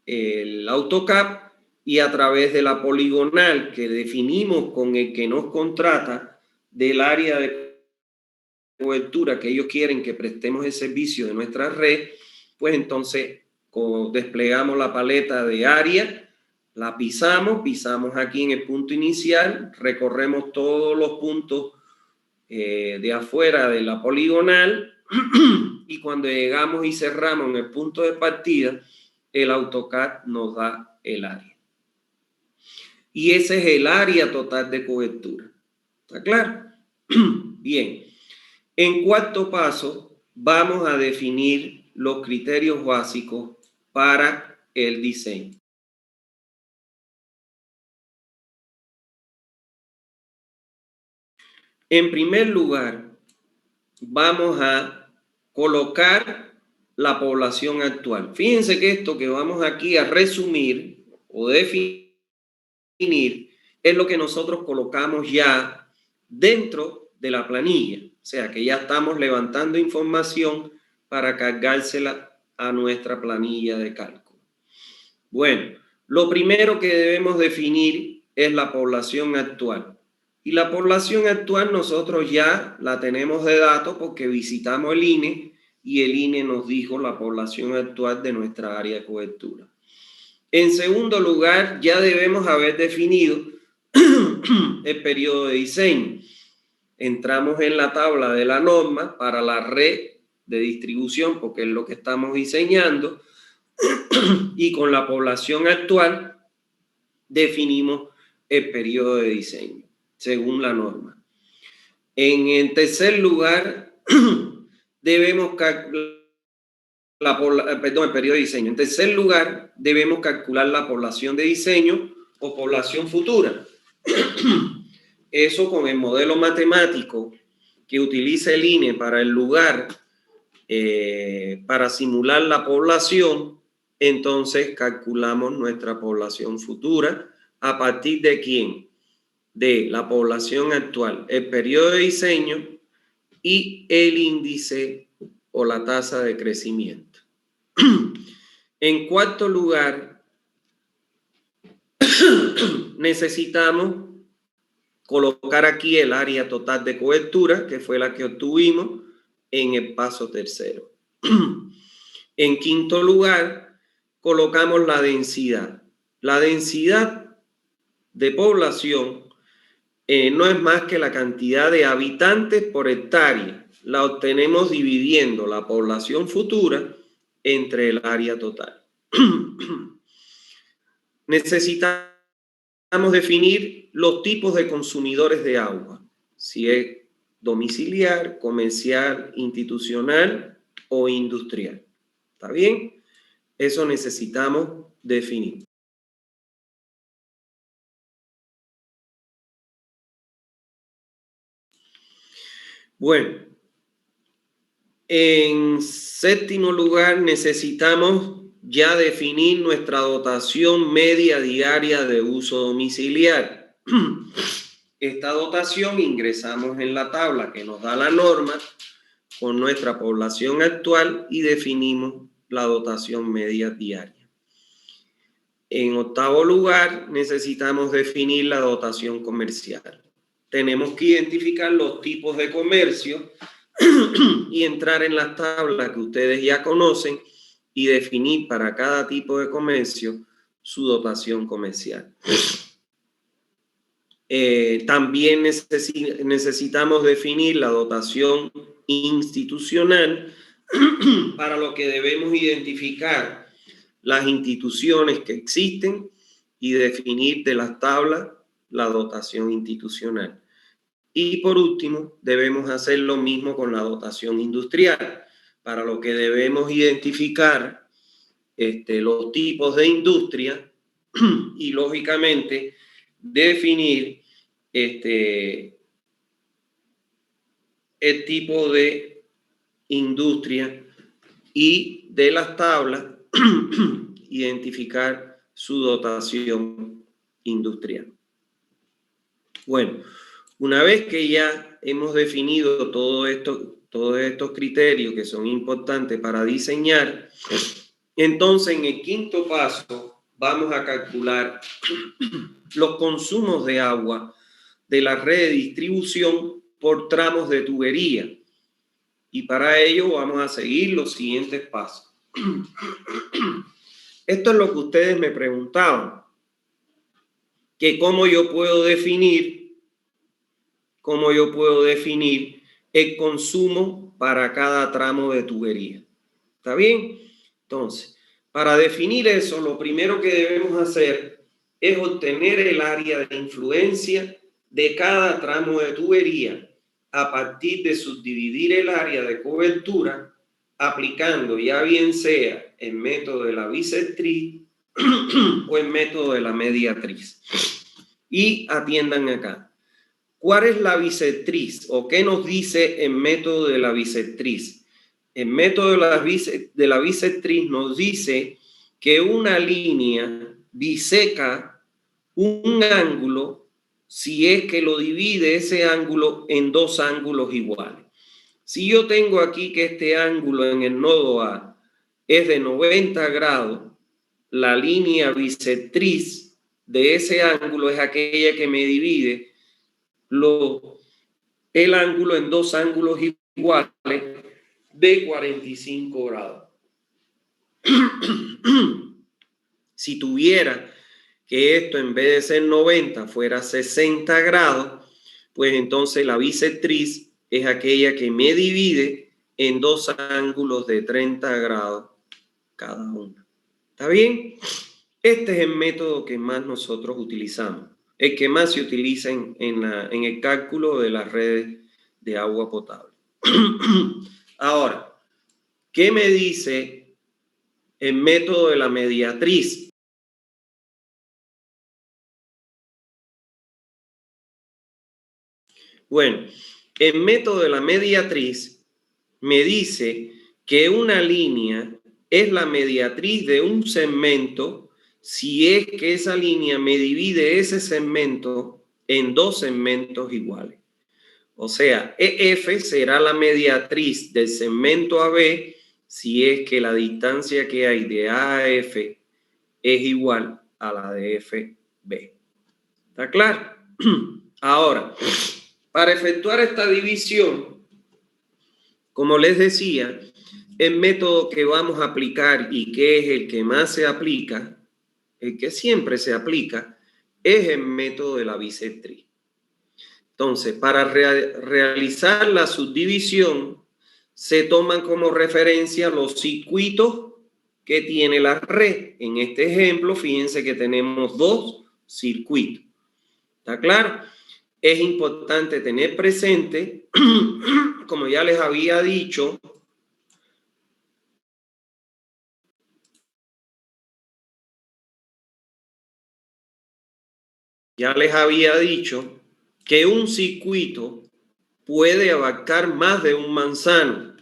el AutoCAD y a través de la poligonal que definimos con el que nos contrata del área de cobertura que ellos quieren que prestemos el servicio de nuestra red, pues entonces desplegamos la paleta de área, la pisamos aquí en el punto inicial, recorremos todos los puntos de afuera de la poligonal y cuando llegamos y cerramos en el punto de partida, el AutoCAD nos da el área. Y ese es el área total de cobertura. ¿Está claro? Bien. En cuarto paso, vamos a definir los criterios básicos para el diseño. En primer lugar, vamos a colocar la población actual. Fíjense que esto que vamos aquí a resumir o definir es lo que nosotros colocamos ya dentro de la planilla. O sea, que ya estamos levantando información para cargársela a nuestra planilla de cálculo. Bueno, lo primero que debemos definir es la población actual. Y la población actual nosotros ya la tenemos de datos porque visitamos el INE y el INE nos dijo la población actual de nuestra área de cobertura. En segundo lugar, ya debemos haber definido el periodo de diseño. Entramos en la tabla de la norma para la red de distribución porque es lo que estamos diseñando y con la población actual definimos el periodo de diseño según la norma. En tercer lugar, debemos calcular el periodo de diseño. En tercer lugar, debemos calcular la población de diseño o población futura. Eso con el modelo matemático que utiliza el INE para el lugar, para simular la población, entonces calculamos nuestra población futura a partir de ¿quién? De la población actual, el periodo de diseño y el índice o la tasa de crecimiento. En cuarto lugar, necesitamos colocar aquí el área total de cobertura, que fue la que obtuvimos en el paso tercero. En quinto lugar, colocamos la densidad. La densidad de población no es más que la cantidad de habitantes por hectárea. La obtenemos dividiendo la población futura entre el área total. Necesitamos definir los tipos de consumidores de agua, si es domiciliar, comercial, institucional o industrial. ¿Está bien? Eso necesitamos definir. Bueno, en séptimo lugar necesitamos ya definir nuestra dotación media diaria de uso domiciliario. Esta dotación ingresamos en la tabla que nos da la norma con nuestra población actual y definimos la dotación media diaria. En octavo lugar, necesitamos definir la dotación comercial. Tenemos que identificar los tipos de comercio y entrar en las tablas que ustedes ya conocen y definir para cada tipo de comercio su dotación comercial. También necesitamos definir la dotación institucional, para lo que debemos identificar las instituciones que existen y definir de las tablas la dotación institucional. Y por último, debemos hacer lo mismo con la dotación industrial, para lo que debemos identificar los tipos de industria y, lógicamente, definir el tipo de industria y de las tablas identificar su dotación industrial. Bueno, una vez que ya hemos definido todos estos criterios que son importantes para diseñar, entonces en el quinto paso vamos a calcular los consumos de agua de la red de distribución por tramos de tubería. Y para ello vamos a seguir los siguientes pasos. Esto es lo que ustedes me preguntaban, que cómo yo puedo definir el consumo para cada tramo de tubería. ¿Está bien? Entonces, para definir eso, lo primero que debemos hacer es obtener el área de influencia de cada tramo de tubería a partir de subdividir el área de cobertura aplicando ya bien sea el método de la bisectriz o el método de la mediatriz. Y atiendan acá. ¿Cuál es la bisectriz o qué nos dice el método de la bisectriz? El método de la bisectriz nos dice que una línea biseca un ángulo si es que lo divide ese ángulo en dos ángulos iguales. Si yo tengo aquí que este ángulo en el nodo A es de 90 grados, la línea bisectriz de ese ángulo es aquella que me divide el ángulo en dos ángulos iguales de 45 grados. Si tuviera que esto en vez de ser 90 fuera 60 grados, pues entonces la bisectriz es aquella que me divide en dos ángulos de 30 grados cada uno. ¿Está bien? Este es el método que más nosotros utilizamos, el que más se utiliza en el cálculo de las redes de agua potable. Ahora, ¿qué me dice el método de la mediatriz? Bueno, el método de la mediatriz me dice que una línea es la mediatriz de un segmento si es que esa línea me divide ese segmento en dos segmentos iguales. O sea, EF será la mediatriz del segmento AB si es que la distancia que hay de A a F es igual a la de FB. ¿Está claro? Ahora, para efectuar esta división, como les decía, el método que vamos a aplicar y que es el que más se aplica, el que siempre se aplica, es el método de la bisectriz. Entonces, para realizar la subdivisión, se toman como referencia los circuitos que tiene la red. En este ejemplo, fíjense que tenemos dos circuitos. ¿Está claro? Es importante tener presente, como ya les había dicho, que un circuito puede abarcar más de un manzano.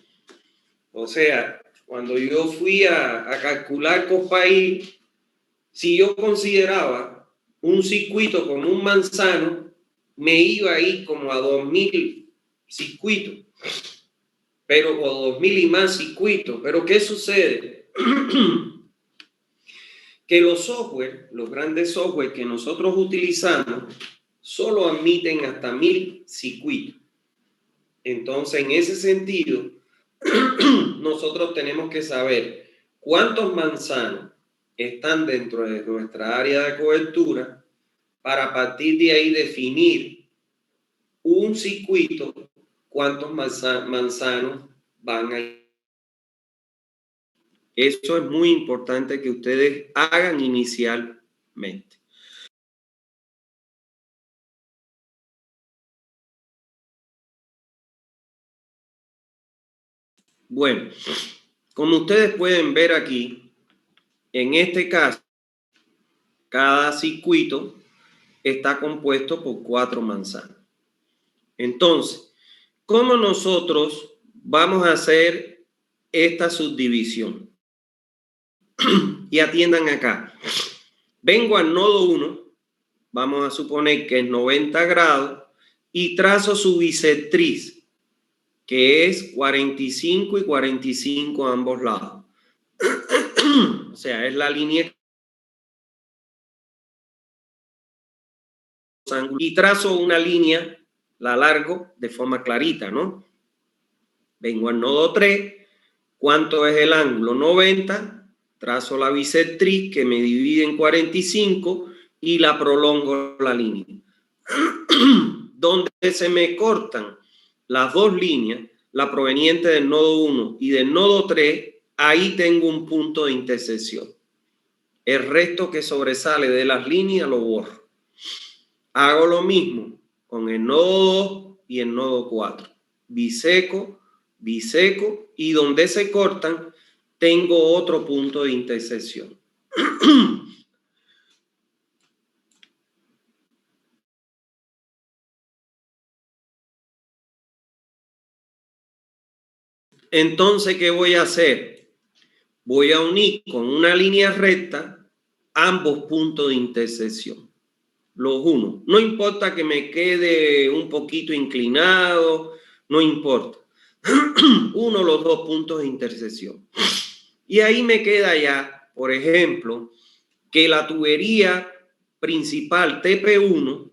O sea, cuando yo fui a calcular Copaí, si yo consideraba un circuito como un manzano, me iba a ir como a 2000 circuitos, o 2000 y más circuitos. Pero ¿qué sucede? Que los software, los grandes software que nosotros utilizamos, solo admiten hasta 1000 circuitos. Entonces, en ese sentido, nosotros tenemos que saber cuántos manzanos están dentro de nuestra área de cobertura para a partir de ahí definir un circuito, cuántos manzanos van a ir. Eso es muy importante que ustedes hagan inicialmente. Bueno, como ustedes pueden ver aquí, en este caso, cada circuito está compuesto por 4 manzanas. Entonces, ¿cómo nosotros vamos a hacer esta subdivisión? Y atiendan acá. Vengo al nodo 1, vamos a suponer que es 90 grados, y trazo su bisectriz, que es 45 y 45 a ambos lados. O sea, es la línea. Y trazo una línea, la largo de forma clarita, ¿no? Vengo al nodo 3, ¿cuánto es el ángulo? 90, trazo la bisectriz que me divide en 45 y la prolongo la línea. Donde se me cortan las dos líneas, la proveniente del nodo 1 y del nodo 3, ahí tengo un punto de intersección. El resto que sobresale de las líneas lo borro. Hago lo mismo con el nodo 2 y el nodo 4. Biseco, biseco, y donde se cortan tengo otro punto de intersección. Entonces, ¿qué voy a hacer? Voy a unir con una línea recta ambos puntos de intersección. Los uno. No importa que me quede un poquito inclinado, no importa. Uno los dos puntos de intersección. Y ahí me queda ya, por ejemplo, que la tubería principal TP1,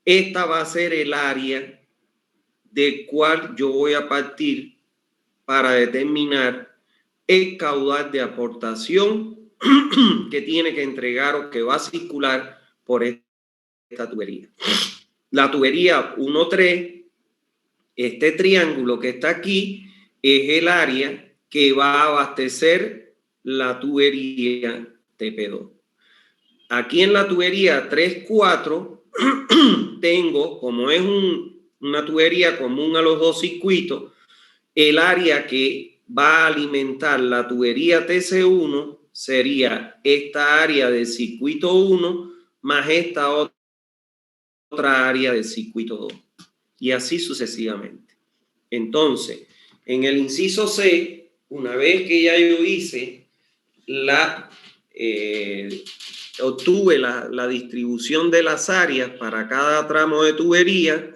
esta va a ser el área del cual yo voy a partir para determinar el caudal de aportación que tiene que entregar o que va a circular por esta tubería. La tubería 1-3, este triángulo que está aquí, es el área que va a abastecer la tubería TP2. Aquí en la tubería 3-4 tengo, como es una tubería común a los dos circuitos, el área que va a alimentar la tubería TC1 sería esta área del circuito 1 más esta otra área del circuito 2. Y así sucesivamente. Entonces, en el inciso C, una vez que ya yo hice obtuve la distribución de las áreas para cada tramo de tubería,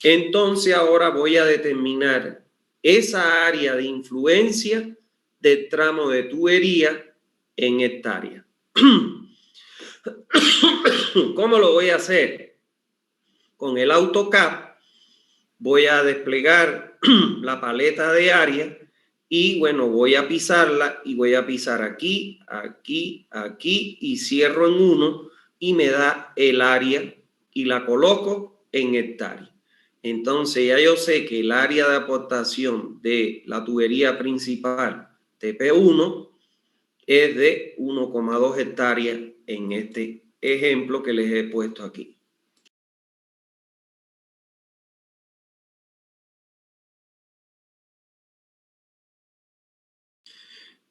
entonces ahora voy a determinar esa área de influencia del tramo de tubería en hectáreas. ¿Cómo lo voy a hacer? Con el AutoCAD voy a desplegar la paleta de área y bueno, voy a pisarla y voy a pisar aquí, aquí, aquí y cierro en 1 y me da el área y la coloco en hectáreas. Entonces ya yo sé que el área de aportación de la tubería principal TP1 es de 1,2 hectáreas en este ejemplo que les he puesto aquí.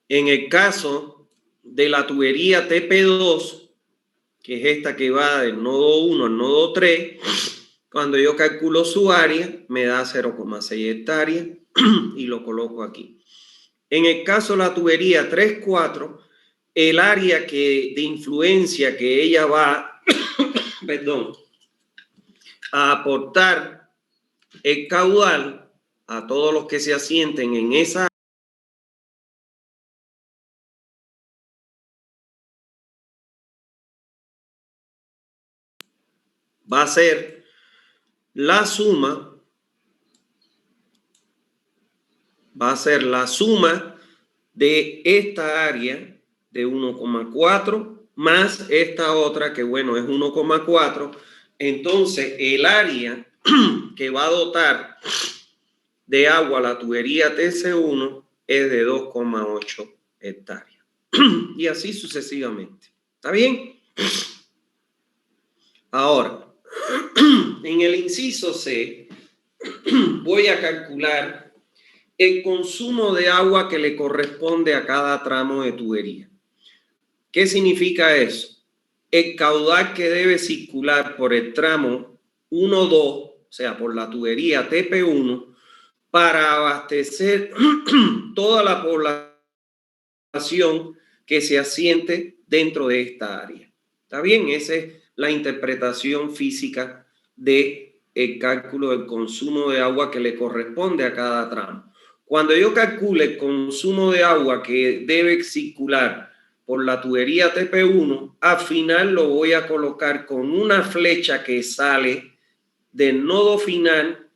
En el caso de la tubería TP2, que es esta que va del nodo 1 al nodo 3, cuando yo calculo su área, me da 0,6 hectáreas y lo coloco aquí. En el caso de la tubería 3-4, el área de influencia que ella va a aportar el caudal a todos los que se asienten en esa va a ser la suma, de esta área de 1,4 más esta otra que bueno es 1,4. Entonces el área que va a dotar de agua la tubería TC1 es de 2,8 hectáreas. Y así sucesivamente. ¿Está bien? Ahora, en el inciso C, voy a calcular el consumo de agua que le corresponde a cada tramo de tubería. ¿Qué significa eso? El caudal que debe circular por el tramo 1-2, o sea, por la tubería TP1, para abastecer toda la población que se asiente dentro de esta área. ¿Está bien? Esa es la interpretación física del cálculo del consumo de agua que le corresponde a cada tramo. Cuando yo calcule el consumo de agua que debe circular por la tubería TP1, al final lo voy a colocar con una flecha que sale del nodo final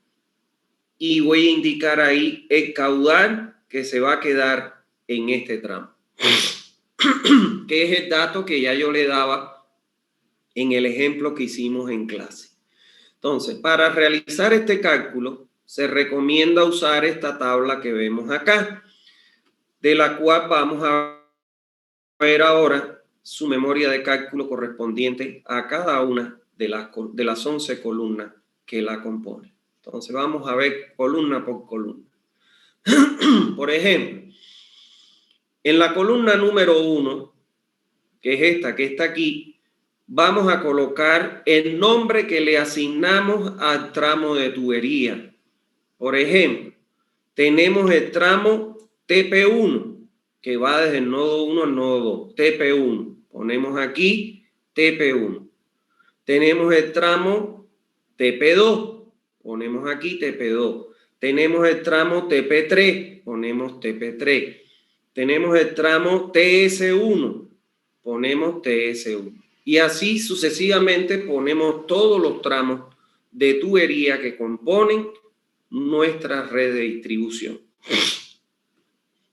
y voy a indicar ahí el caudal que se va a quedar en este tramo, que es el dato que ya yo le daba en el ejemplo que hicimos en clase. Entonces, para realizar este cálculo, se recomienda usar esta tabla que vemos acá, de la cual vamos a ver ahora su memoria de cálculo correspondiente a cada una de las 11 columnas que la componen. Entonces, vamos a ver columna por columna. Por ejemplo, en la columna número 1, que es esta que está aquí, vamos a colocar el nombre que le asignamos al tramo de tubería. Por ejemplo, tenemos el tramo TP1, que va desde el nodo 1 al nodo 2, TP1. Ponemos aquí TP1. Tenemos el tramo TP2, ponemos aquí TP2. Tenemos el tramo TP3, ponemos TP3. Tenemos el tramo TS1, ponemos TS1. Y así sucesivamente ponemos todos los tramos de tubería que componen nuestra red de distribución.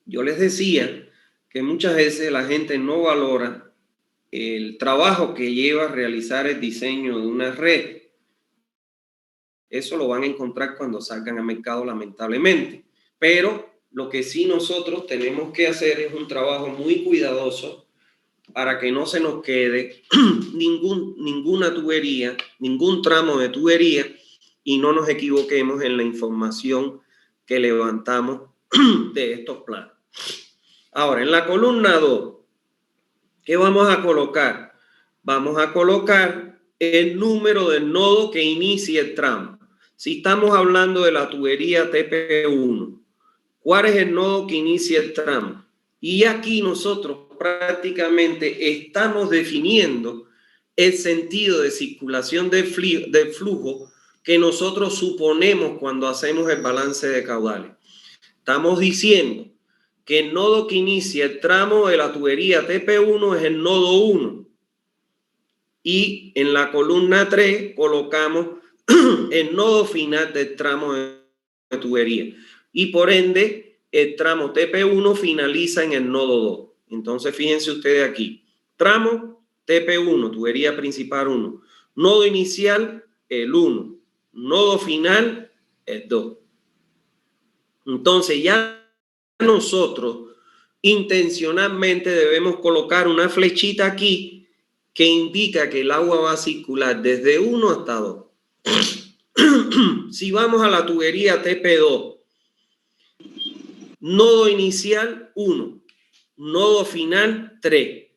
Yo les decía que muchas veces la gente no valora el trabajo que lleva a realizar el diseño de una red. Eso lo van a encontrar cuando salgan al mercado, lamentablemente. Pero lo que sí nosotros tenemos que hacer es un trabajo muy cuidadoso para que no se nos quede ninguna tubería, ningún tramo de tubería y no nos equivoquemos en la información que levantamos de estos planos. Ahora, en la columna 2, ¿qué vamos a colocar? Vamos a colocar el número del nodo que inicia el tramo. Si estamos hablando de la tubería TP1, ¿cuál es el nodo que inicia el tramo? Y aquí nosotros prácticamente estamos definiendo el sentido de circulación del flujo que nosotros suponemos cuando hacemos el balance de caudales. Estamos diciendo que el nodo que inicia el tramo de la tubería TP1 es el nodo 1. Y en la columna 3 colocamos el nodo final del tramo de tubería. Y por ende, el tramo TP1 finaliza en el nodo 2. Entonces, fíjense ustedes aquí. Tramo TP1, tubería principal 1. Nodo inicial, el 1. Nodo final, el 2. Entonces, ya nosotros intencionalmente debemos colocar una flechita aquí que indica que el agua va a circular desde 1 hasta 2. Si vamos a la tubería TP2, nodo inicial 1, nodo final 3.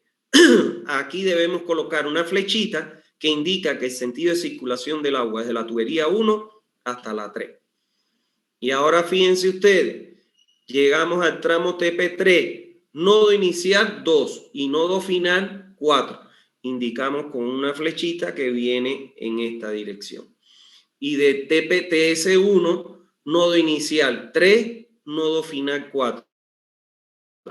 Aquí debemos colocar una flechita que indica que el sentido de circulación del agua es de la tubería 1 hasta la 3. Y ahora fíjense ustedes, llegamos al tramo TP3, nodo inicial 2 y nodo final 4. Indicamos con una flechita que viene en esta dirección. Y de TPTS1, nodo inicial 3, nodo final 4.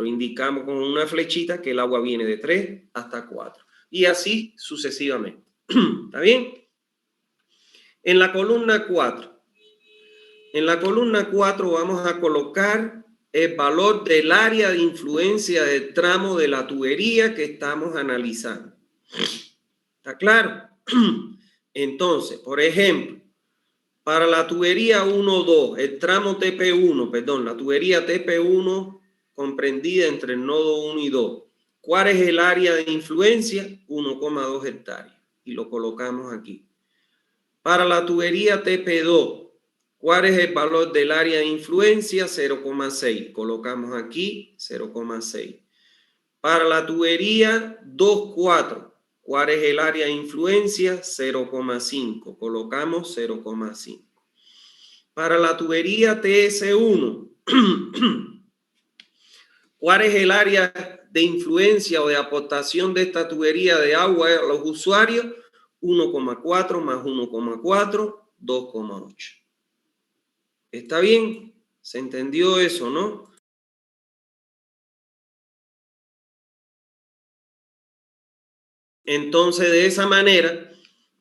Indicamos con una flechita que el agua viene de 3 hasta 4. Y así sucesivamente. ¿Está bien? En la columna 4. En la columna 4 vamos a colocar el valor del área de influencia del tramo de la tubería que estamos analizando. ¿Está claro? Entonces, por ejemplo, para la tubería 1-2, el tramo TP1, perdón, la tubería TP1 comprendida entre el nodo 1 y 2. ¿Cuál es el área de influencia? 1,2 hectáreas. Y lo colocamos aquí. Para la tubería TP2, ¿cuál es el valor del área de influencia? 0,6. Colocamos aquí 0,6. Para la tubería 2-4, ¿cuál es el área de influencia? 0,5. Colocamos 0,5. Para la tubería TS1, ¿cuál es el área de influencia o de aportación de esta tubería de agua a los usuarios? 1,4 más 1,4, 2,8. ¿Está bien? ¿Se entendió eso, no? Entonces, de esa manera,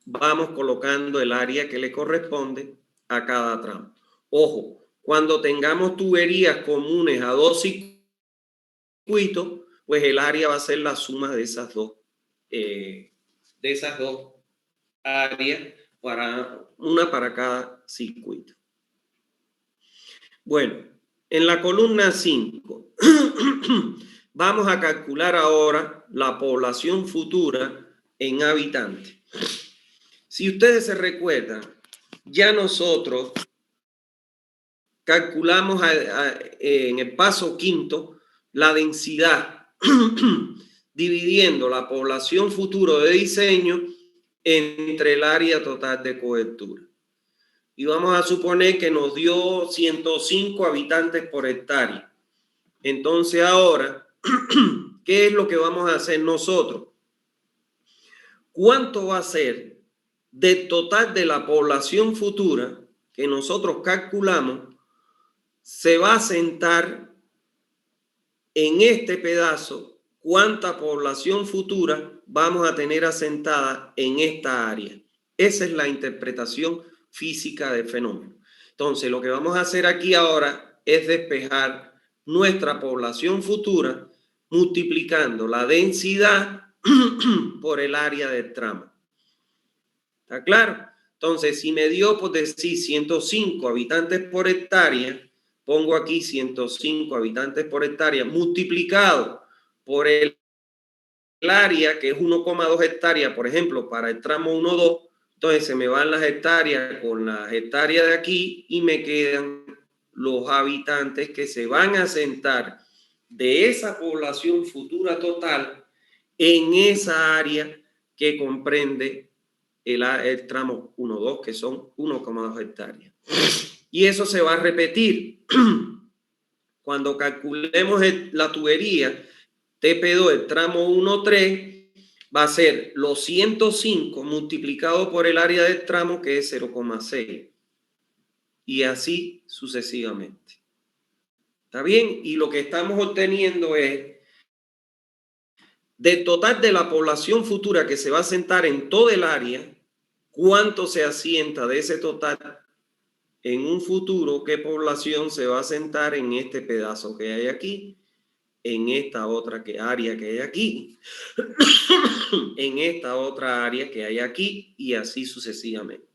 vamos colocando el área que le corresponde a cada tramo. Ojo, cuando tengamos tuberías comunes a 2 circuitos, pues el área va a ser la suma de esas dos áreas, una para cada circuito. Bueno, en la columna 5 vamos a calcular ahora la población futura en habitantes. Si ustedes se recuerdan, ya nosotros calculamos en el paso quinto la densidad dividiendo la población futura de diseño entre el área total de cobertura. Y vamos a suponer que nos dio 105 habitantes por hectárea. Entonces ahora, ¿qué es lo que vamos a hacer nosotros? ¿Cuánto va a ser del total de la población futura que nosotros calculamos? Se va a sentar en este pedazo cuánta población futura vamos a tener asentada en esta área. Esa es la interpretación física del fenómeno. Entonces, lo que vamos a hacer aquí ahora es despejar nuestra población futura multiplicando la densidad por el área del tramo. ¿Está claro? Entonces, si me dio, por decir, 105 habitantes por hectárea, pongo aquí 105 habitantes por hectárea multiplicado por el área, que es 1,2 hectáreas, por ejemplo, para el tramo 1-2, Entonces se me van las hectáreas con las hectáreas de aquí y me quedan los habitantes que se van a asentar de esa población futura total en esa área que comprende el tramo 1-2, que son 1,2 hectáreas. Y eso se va a repetir cuando calculemos la tubería TP2, el tramo 1-3, va a ser los 105 multiplicado por el área del tramo, que es 0,6. Y así sucesivamente. ¿Está bien? Y lo que estamos obteniendo es, del total de la población futura que se va a asentar en todo el área, cuánto se asienta de ese total en un futuro, qué población se va a asentar en este pedazo que hay aquí, en esta otra área que hay aquí, en esta otra área que hay aquí, y así sucesivamente.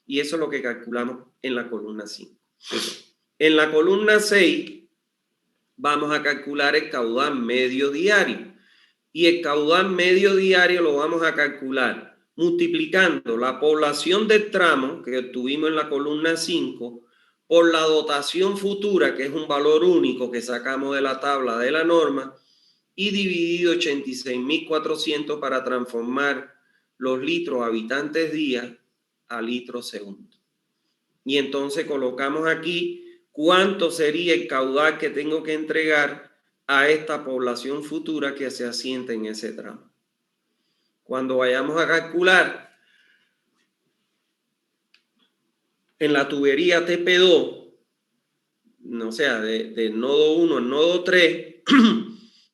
Y eso es lo que calculamos en la columna 5. En la columna 6 vamos a calcular el caudal medio diario. Y el caudal medio diario lo vamos a calcular multiplicando la población del tramo que obtuvimos en la columna 5 por la dotación futura, que es un valor único que sacamos de la tabla de la norma, y dividido 86.400 para transformar los litros habitantes día a litros segundo. Y entonces colocamos aquí cuánto sería el caudal que tengo que entregar a esta población futura que se asienta en ese tramo. Cuando vayamos a calcular en la tubería TP2, o sea, del nodo 1 al nodo 3,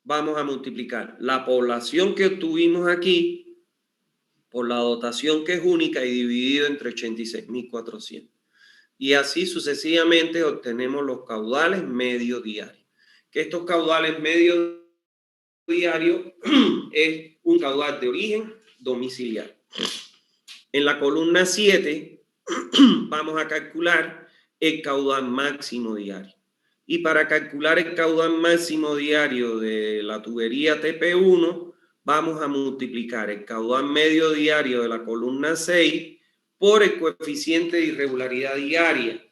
vamos a multiplicar la población que obtuvimos aquí por la dotación que es única y dividido entre 86.400. Y así sucesivamente obtenemos los caudales medio diarios. Que estos caudales medio diarios es un caudal de origen domiciliario. En la columna 7 vamos a calcular el caudal máximo diario. Y para calcular el caudal máximo diario de la tubería TP1, vamos a multiplicar el caudal medio diario de la columna 6 por el coeficiente de irregularidad diaria,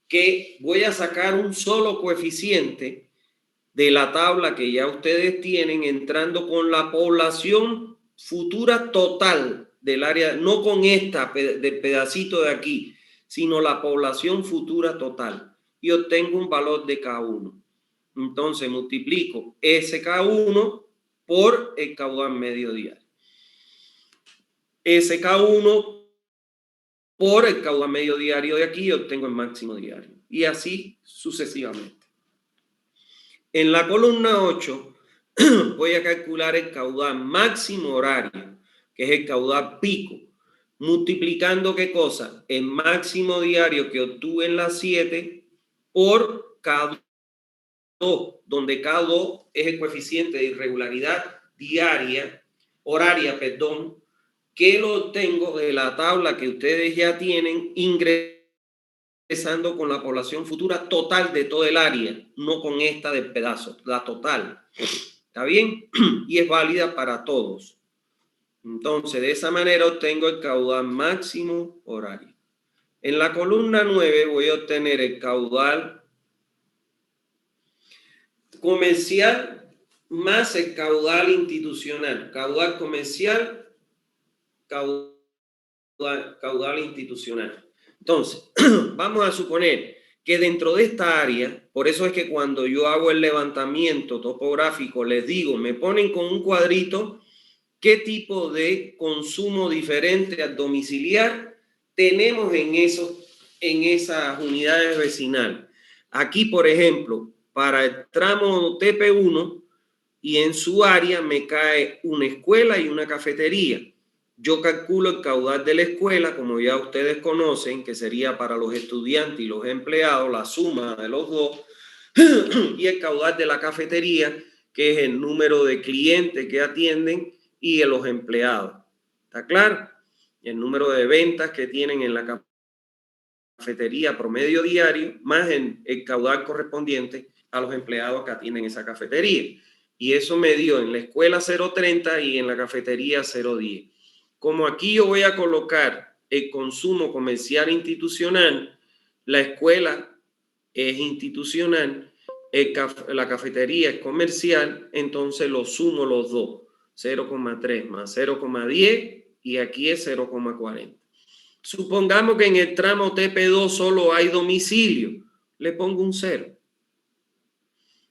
que voy a sacar un solo coeficiente de la tabla que ya ustedes tienen, entrando con la población futura total del área, no con esta del pedacito de aquí, sino la población futura total, y obtengo un valor de K1. Entonces multiplico ese K1 por el caudal medio diario. Ese K1 por el caudal medio diario de aquí, obtengo el máximo diario. Y así sucesivamente. En la columna 8 voy a calcular el caudal máximo horario, que es el caudal pico, multiplicando ¿qué cosa? El máximo diario que obtuve en la 7 por K2, donde K2 es el coeficiente de irregularidad horaria, que lo obtengo de la tabla que ustedes ya tienen, ingresando con la población futura total de todo el área, no con esta del pedazo, la total. ¿Está bien? Y es válida para todos. Entonces, de esa manera obtengo el caudal máximo horario. En la columna 9 voy a obtener el caudal comercial más el caudal institucional. Caudal comercial, caudal institucional. Entonces, vamos a suponer que dentro de esta área, por eso es que cuando yo hago el levantamiento topográfico, les digo, me ponen con un cuadrito qué tipo de consumo diferente al domiciliar tenemos en esas unidades vecinales. Aquí, por ejemplo, para el tramo TP1 y en su área me cae una escuela y una cafetería. Yo calculo el caudal de la escuela, como ya ustedes conocen, que sería para los estudiantes y los empleados, la suma de los dos, y el caudal de la cafetería, que es el número de clientes que atienden y de los empleados. ¿Está claro? El número de ventas que tienen en la cafetería promedio diario, más el caudal correspondiente a los empleados que atienden esa cafetería. Y eso me dio en la escuela 0,30 y en la cafetería 0,10. Como aquí yo voy a colocar el consumo comercial institucional, la escuela es institucional, la cafetería es comercial, entonces lo sumo los dos, 0,3 más 0,10 y aquí es 0,40. Supongamos que en el tramo TP2 solo hay domicilio, le pongo un 0.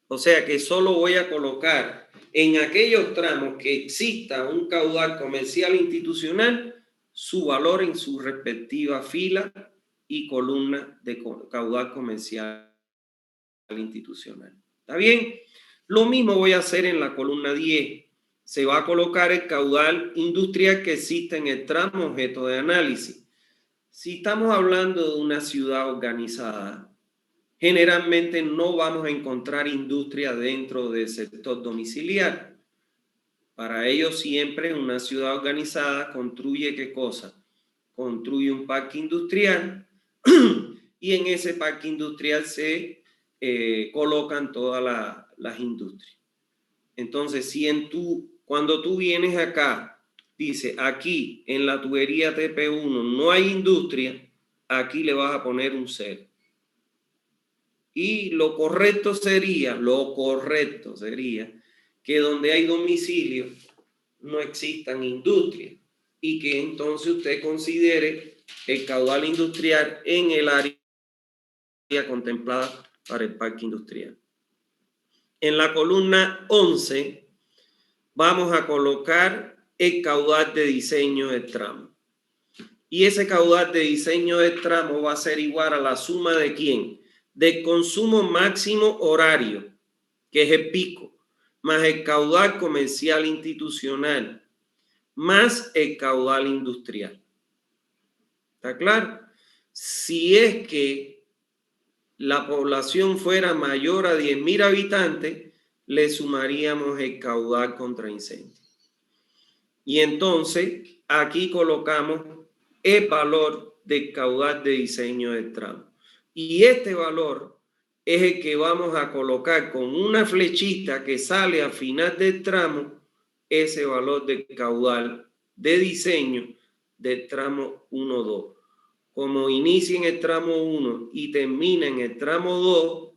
O sea que solo voy a colocar en aquellos tramos que exista un caudal comercial institucional su valor en su respectiva fila y columna de caudal comercial institucional. ¿Está bien? Lo mismo voy a hacer en la columna 10. Se va a colocar el caudal industrial que existe en el tramo objeto de análisis. Si estamos hablando de una ciudad organizada, generalmente no vamos a encontrar industria dentro del sector domiciliario. Para ello siempre una ciudad organizada construye ¿qué cosa? Construye un parque industrial y en ese parque industrial se colocan todas las industrias. Entonces, cuando tú vienes acá, dice aquí en la tubería TP1 no hay industria, aquí le vas a poner un 0. Y lo correcto sería que donde hay domicilio no existan industrias y que entonces usted considere el caudal industrial en el área contemplada para el parque industrial. En la columna 11 vamos a colocar el caudal de diseño del tramo. Y ese caudal de diseño del tramo va a ser igual a la suma de ¿quién? Del consumo máximo horario, que es el pico, más el caudal comercial institucional, más el caudal industrial. ¿Está claro? Si es que la población fuera mayor a 10.000 habitantes, le sumaríamos el caudal contra incendio. Y entonces aquí colocamos el valor del caudal de diseño del tramo. Y este valor es el que vamos a colocar con una flechita que sale al final del tramo, ese valor del caudal de diseño del tramo 1-2. Como inicia en el tramo 1 y termina en el tramo 2,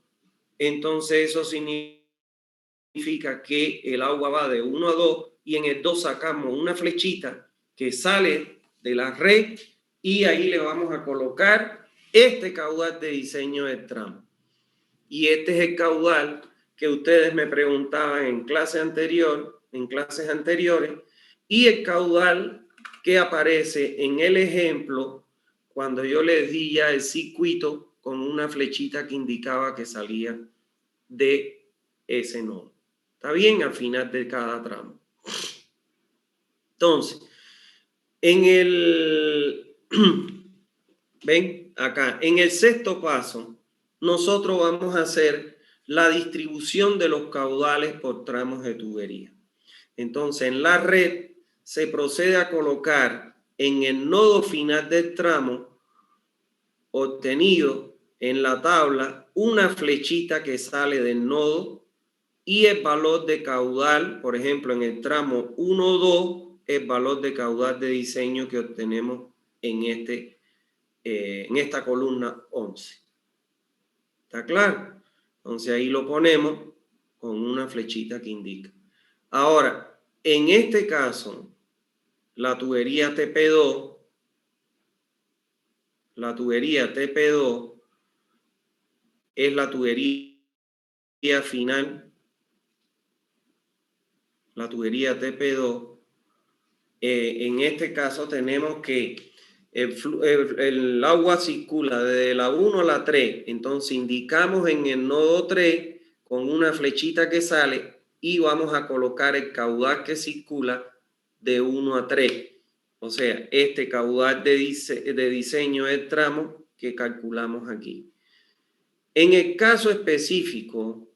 entonces eso significa que el agua va de 1 a 2 y en el 2 sacamos una flechita que sale de la red y ahí le vamos a colocar este caudal de diseño del tramo. Y este es el caudal que ustedes me preguntaban en clases anteriores, y el caudal que aparece en el ejemplo cuando yo les di ya el circuito con una flechita que indicaba que salía de ese nodo. ¿Está bien? Al final de cada tramo. Entonces, ven acá, en el sexto paso, nosotros vamos a hacer la distribución de los caudales por tramos de tubería. Entonces, en la red se procede a colocar en el nodo final del tramo obtenido en la tabla una flechita que sale del nodo y el valor de caudal, por ejemplo, en el tramo 1-2, el valor de caudal de diseño que obtenemos en esta columna 11. ¿Está claro? Entonces ahí lo ponemos con una flechita que indica. Ahora, en este caso, la tubería TP2 es la tubería final, la tubería TP2. En este caso tenemos que el agua circula desde la 1 a la 3, entonces indicamos en el nodo 3 con una flechita que sale y vamos a colocar el caudal que circula de 1 a 3. O sea, este caudal de diseño del tramo que calculamos aquí. En el caso específico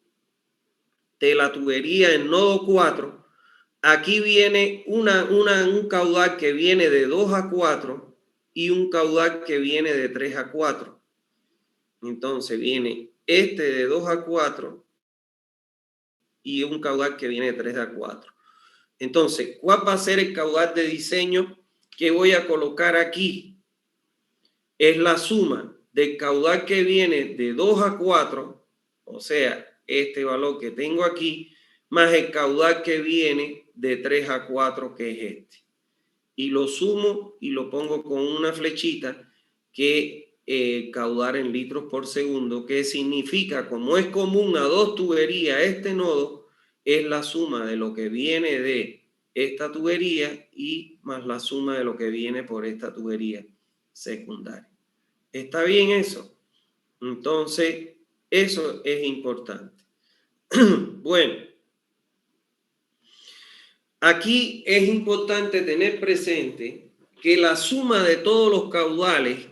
de la tubería en nodo 4, aquí viene un caudal que viene de 2 a 4 y un caudal que viene de 3 a 4. Entonces viene este de 2 a 4 y un caudal que viene de 3 a 4. Entonces, ¿cuál va a ser el caudal de diseño que voy a colocar aquí? es la suma del caudal que viene de 2 a 4, o sea, este valor que tengo aquí, más el caudal que viene de 3 a 4, que es este. Y lo sumo y lo pongo con una flechita que caudal en litros por segundo, que significa, como es común a dos tuberías, este nodo es la suma de lo que viene de esta tubería y más la suma de lo que viene por esta tubería secundaria. ¿Está bien eso? Entonces, eso es importante. Bueno, aquí es importante tener presente que la suma de todos los caudales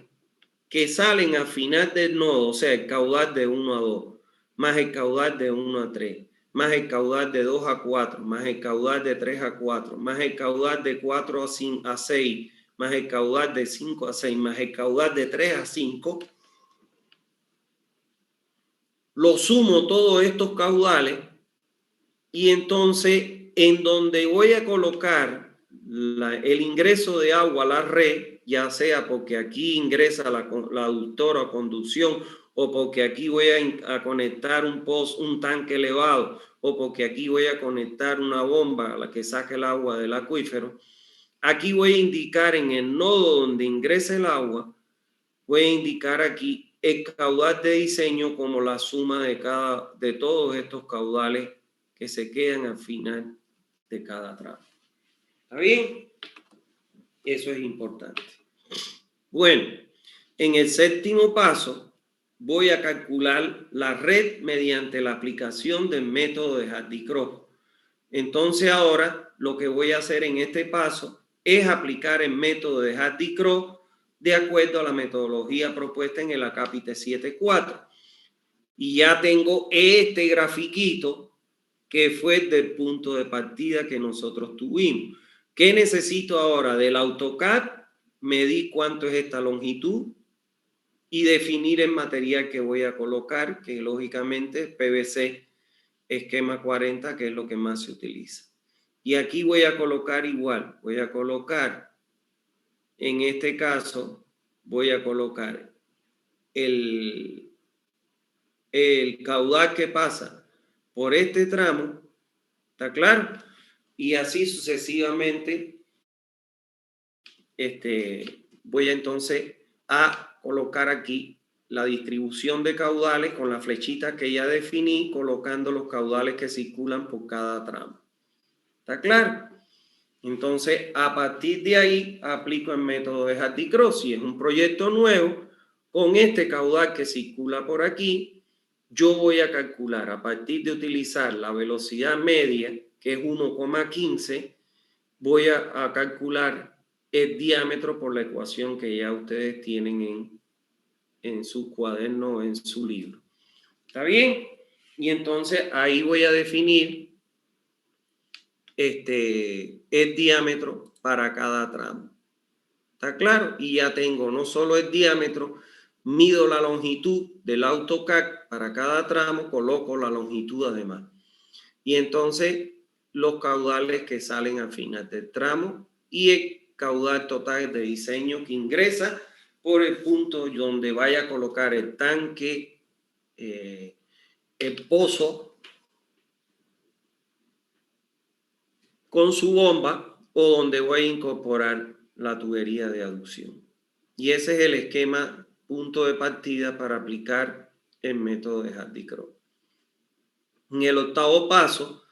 que salen al final del nodo, o sea, el caudal de 1 a 2, más el caudal de 1 a 3, más el caudal de 2 a 4, más el caudal de 3 a 4, más el caudal de 4 a 6, más el caudal de 5 a 6, más el caudal de 3 a 5, lo sumo todos estos caudales y entonces en donde voy a colocar el ingreso de agua a la red, ya sea porque aquí ingresa la aductora o conducción, o porque aquí voy a conectar un tanque elevado, o porque aquí voy a conectar una bomba a la que saque el agua del acuífero, aquí voy a indicar en el nodo donde ingrese el agua, voy a indicar aquí el caudal de diseño como la suma de todos estos caudales que se quedan al final de cada tramo. ¿Está bien? Eso es importante. Bueno, en el séptimo paso voy a calcular la red mediante la aplicación del método de Hardy-Cross. Entonces ahora lo que voy a hacer en este paso es aplicar el método de Hardy-Cross de acuerdo a la metodología propuesta en el Acápite 7.4. Y ya tengo este grafiquito que fue del punto de partida que nosotros tuvimos. ¿Qué necesito ahora? Del AutoCAD, medir cuánto es esta longitud y definir el material que voy a colocar, que lógicamente es PVC esquema 40, que es lo que más se utiliza. Y aquí voy a colocar igual, voy a colocar, en este caso, voy a colocar el caudal que pasa por este tramo, ¿está claro? Y así sucesivamente, voy entonces a colocar aquí la distribución de caudales con la flechita que ya definí, colocando los caudales que circulan por cada tramo. ¿Está claro? Entonces, a partir de ahí, aplico el método de Hardy-Cross. Si es un proyecto nuevo, con este caudal que circula por aquí, yo voy a calcular, a partir de utilizar la velocidad media, que es 1,15, voy a calcular el diámetro por la ecuación que ya ustedes tienen en su cuaderno o en su libro. ¿Está bien? Y entonces ahí voy a definir el diámetro para cada tramo. ¿Está claro? Y ya tengo no solo el diámetro, mido la longitud del AutoCAD para cada tramo, coloco la longitud además. Y entonces los caudales que salen al final del tramo y el caudal total de diseño que ingresa por el punto donde vaya a colocar el tanque, el pozo con su bomba o donde voy a incorporar la tubería de aducción. Y ese es el esquema punto de partida para aplicar el método de Hardy-Cross. En el octavo paso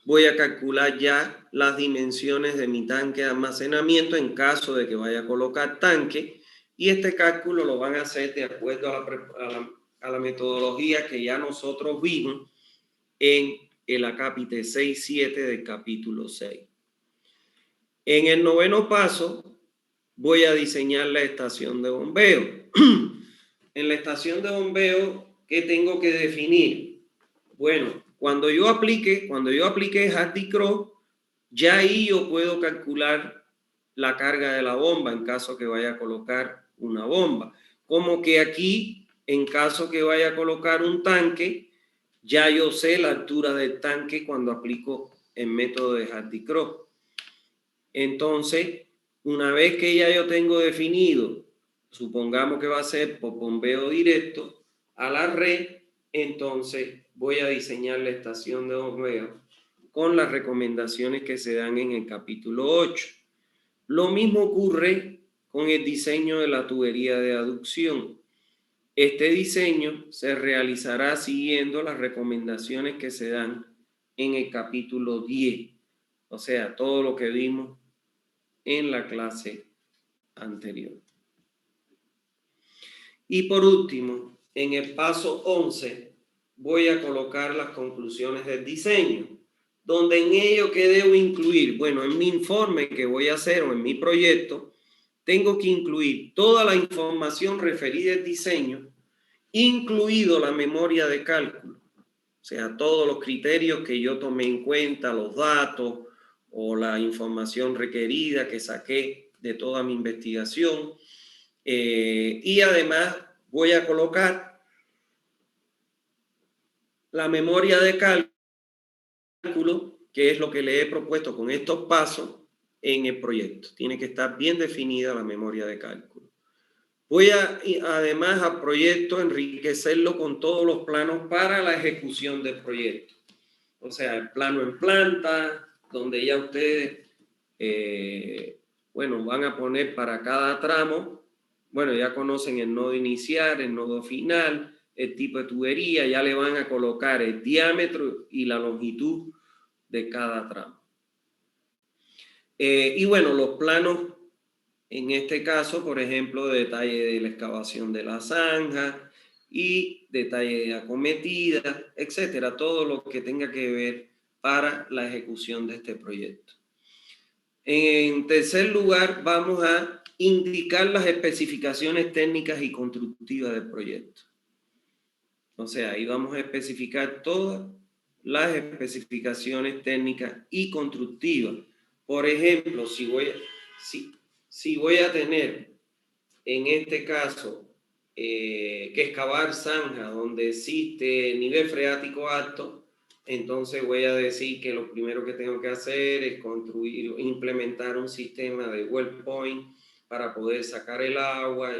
voy a calcular ya las dimensiones de mi tanque de almacenamiento en caso de que vaya a colocar tanque, y este cálculo lo van a hacer de acuerdo a la metodología que ya nosotros vimos en el Acápite 6.7 del capítulo 6. En el noveno paso voy a diseñar la estación de bombeo. En la estación de bombeo, ¿qué tengo que definir? Bueno, cuando yo aplique Hardy-Cross, ya ahí yo puedo calcular la carga de la bomba en caso que vaya a colocar una bomba. Como que aquí, en caso que vaya a colocar un tanque, ya yo sé la altura del tanque cuando aplico el método de Hardy-Cross. Entonces, una vez que ya yo tengo definido supongamos que va a ser por bombeo directo a la red, entonces voy a diseñar la estación de bombeo con las recomendaciones que se dan en el capítulo 8. Lo mismo ocurre con el diseño de la tubería de aducción. Este diseño se realizará siguiendo las recomendaciones que se dan en el capítulo 10, o sea, todo lo que vimos en la clase anterior. Y por último, en el paso 11, voy a colocar las conclusiones del diseño, donde en ello que debo incluir, bueno, en mi informe que voy a hacer o en mi proyecto, tengo que incluir toda la información referida al diseño, incluido la memoria de cálculo, o sea, todos los criterios que yo tomé en cuenta, los datos o la información requerida que saqué de toda mi investigación. Y además voy a colocar la memoria de cálculo, que es lo que le he propuesto con estos pasos en el proyecto. Tiene que estar bien definida la memoria de cálculo. Voy a, además, al proyecto enriquecerlo con todos los planos para la ejecución del proyecto. O sea, el plano en planta, donde ya ustedes, bueno, van a poner para cada tramo, bueno, ya conocen el nodo inicial, el nodo final, el tipo de tubería, ya le van a colocar el diámetro y la longitud de cada tramo. Y bueno, los planos, en este caso, por ejemplo, detalle de la excavación de la zanja y detalle de acometida, etcétera, todo lo que tenga que ver para la ejecución de este proyecto. En tercer lugar, vamos a indicar las especificaciones técnicas y constructivas del proyecto. O sea, ahí vamos a especificar todas las especificaciones técnicas y constructivas. Por ejemplo, si voy a tener, en este caso, que excavar zanja donde existe nivel freático alto, entonces voy a decir que lo primero que tengo que hacer es construir, implementar un sistema de well point para poder sacar el agua,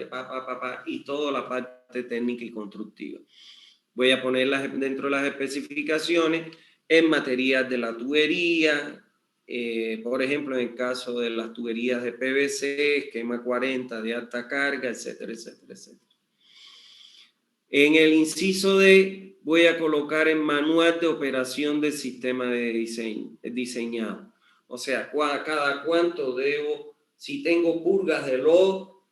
y toda la parte técnica y constructiva. Voy a ponerlas dentro de las especificaciones en materia de la tubería, por ejemplo, en el caso de las tuberías de PVC, esquema 40 de alta carga, etcétera, etcétera, etcétera. En el inciso D voy a colocar el manual de operación del sistema de diseñado. O sea, cada cuánto debo, si tengo purgas de lodo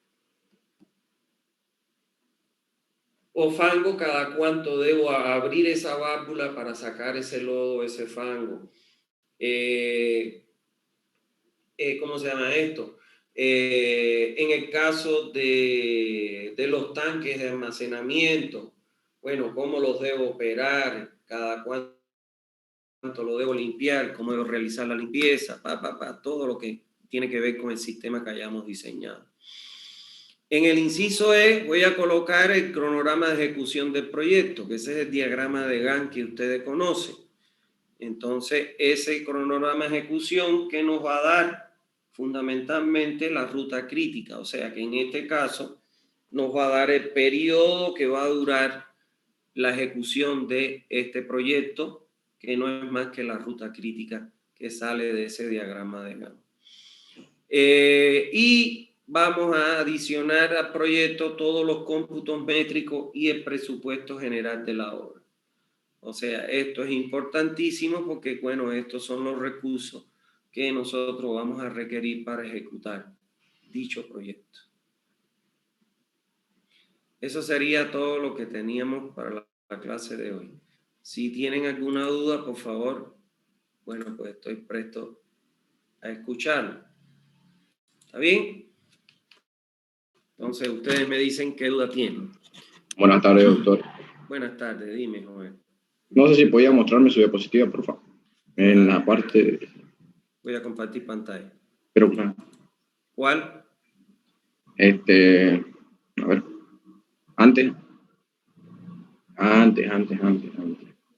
o fango, cada cuánto debo abrir esa válvula para sacar ese lodo, ese fango. ¿Cómo se llama esto? En el caso de los tanques de almacenamiento, bueno, ¿cómo los debo operar? ¿Cada cuánto lo debo limpiar? ¿Cómo debo realizar la limpieza? Todo lo que tiene que ver con el sistema que hayamos diseñado. En el inciso E voy a colocar el cronograma de ejecución del proyecto, que ese es el diagrama de Gantt que ustedes conocen. Entonces, ese cronograma de ejecución que nos va a dar fundamentalmente la ruta crítica, o sea que en este caso nos va a dar el periodo que va a durar la ejecución de este proyecto, que no es más que la ruta crítica que sale de ese diagrama de Gantt. Y vamos a adicionar al proyecto todos los cómputos métricos y el presupuesto general de la obra. O sea, esto es importantísimo porque, bueno, estos son los recursos que nosotros vamos a requerir para ejecutar dicho proyecto. Eso sería todo lo que teníamos para la clase de hoy. Si tienen alguna duda, por favor, bueno, pues estoy presto a escucharlo. ¿Está bien? Entonces, ustedes me dicen qué duda tienen. Buenas tardes, doctor. Buenas tardes, dime, joven. No sé si podía mostrarme su diapositiva, por favor. En la parte... Voy a compartir pantalla. Pero claro. ¿Cuál? A ver. Antes.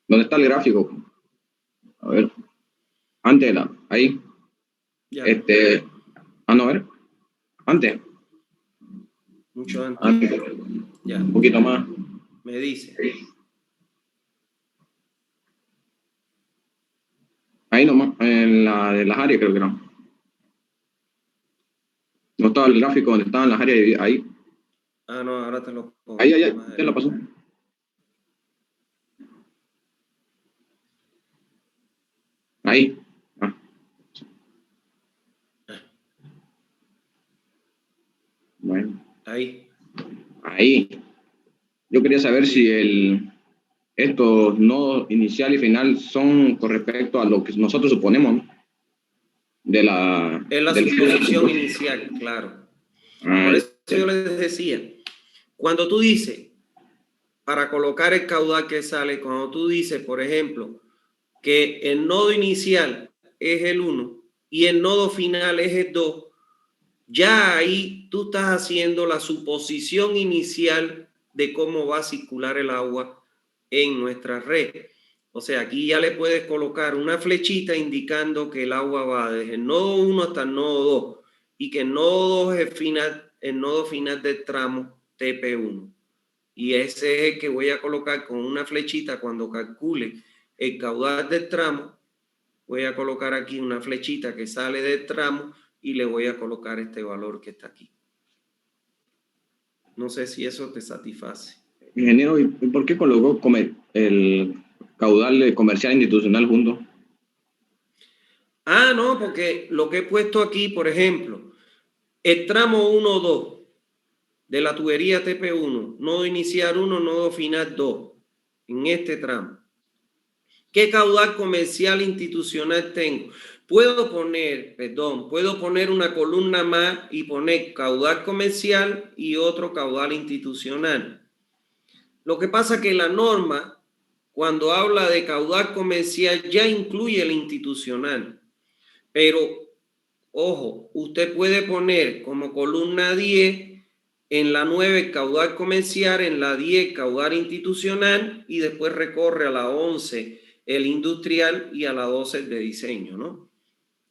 ¿Dónde está el gráfico? A ver. Antes de la... Ahí. Ya. No, a ver. Antes. Mucho antes. Antes. Ya. Un poquito más. Me dice. Ahí nomás, en la de las áreas creo que era. No estaba el gráfico donde estaban las áreas ahí. Ah, no, ahora te lo pongo. Ahí, ya lo pasó. Ahí. Ah. Bueno. Ahí. Ahí. Yo quería saber si estos nodos inicial y final son con respecto a lo que nosotros suponemos, ¿no? Es la suposición inicial, claro. Por eso yo les decía, cuando tú dices, para colocar el caudal que sale, cuando tú dices, por ejemplo, que el nodo inicial es el 1 y el nodo final es el 2, ya ahí tú estás haciendo la suposición inicial de cómo va a circular el agua en nuestra red. O sea, aquí ya le puedes colocar una flechita indicando que el agua va desde el nodo 1 hasta el nodo 2 y que el nodo 2 es el nodo final del tramo TP1. Y ese es el que voy a colocar con una flechita cuando calcule el caudal del tramo. Voy a colocar aquí una flechita que sale del tramo y le voy a colocar este valor que está aquí. No sé si eso te satisface. Ingeniero, ¿y por qué colocó el caudal comercial institucional junto? Ah, no, porque lo que he puesto aquí, por ejemplo, el tramo 1-2 de la tubería TP1, nodo inicial 1, nodo final 2, en este tramo. ¿Qué caudal comercial institucional tengo? Puedo poner una columna más y poner caudal comercial y otro caudal institucional. Lo que pasa es que la norma, cuando habla de caudal comercial, ya incluye el institucional. Pero, ojo, usted puede poner como columna 10, en la 9 caudal comercial, en la 10 caudal institucional y después recorre a la 11 el industrial y a la 12 el de diseño, ¿no?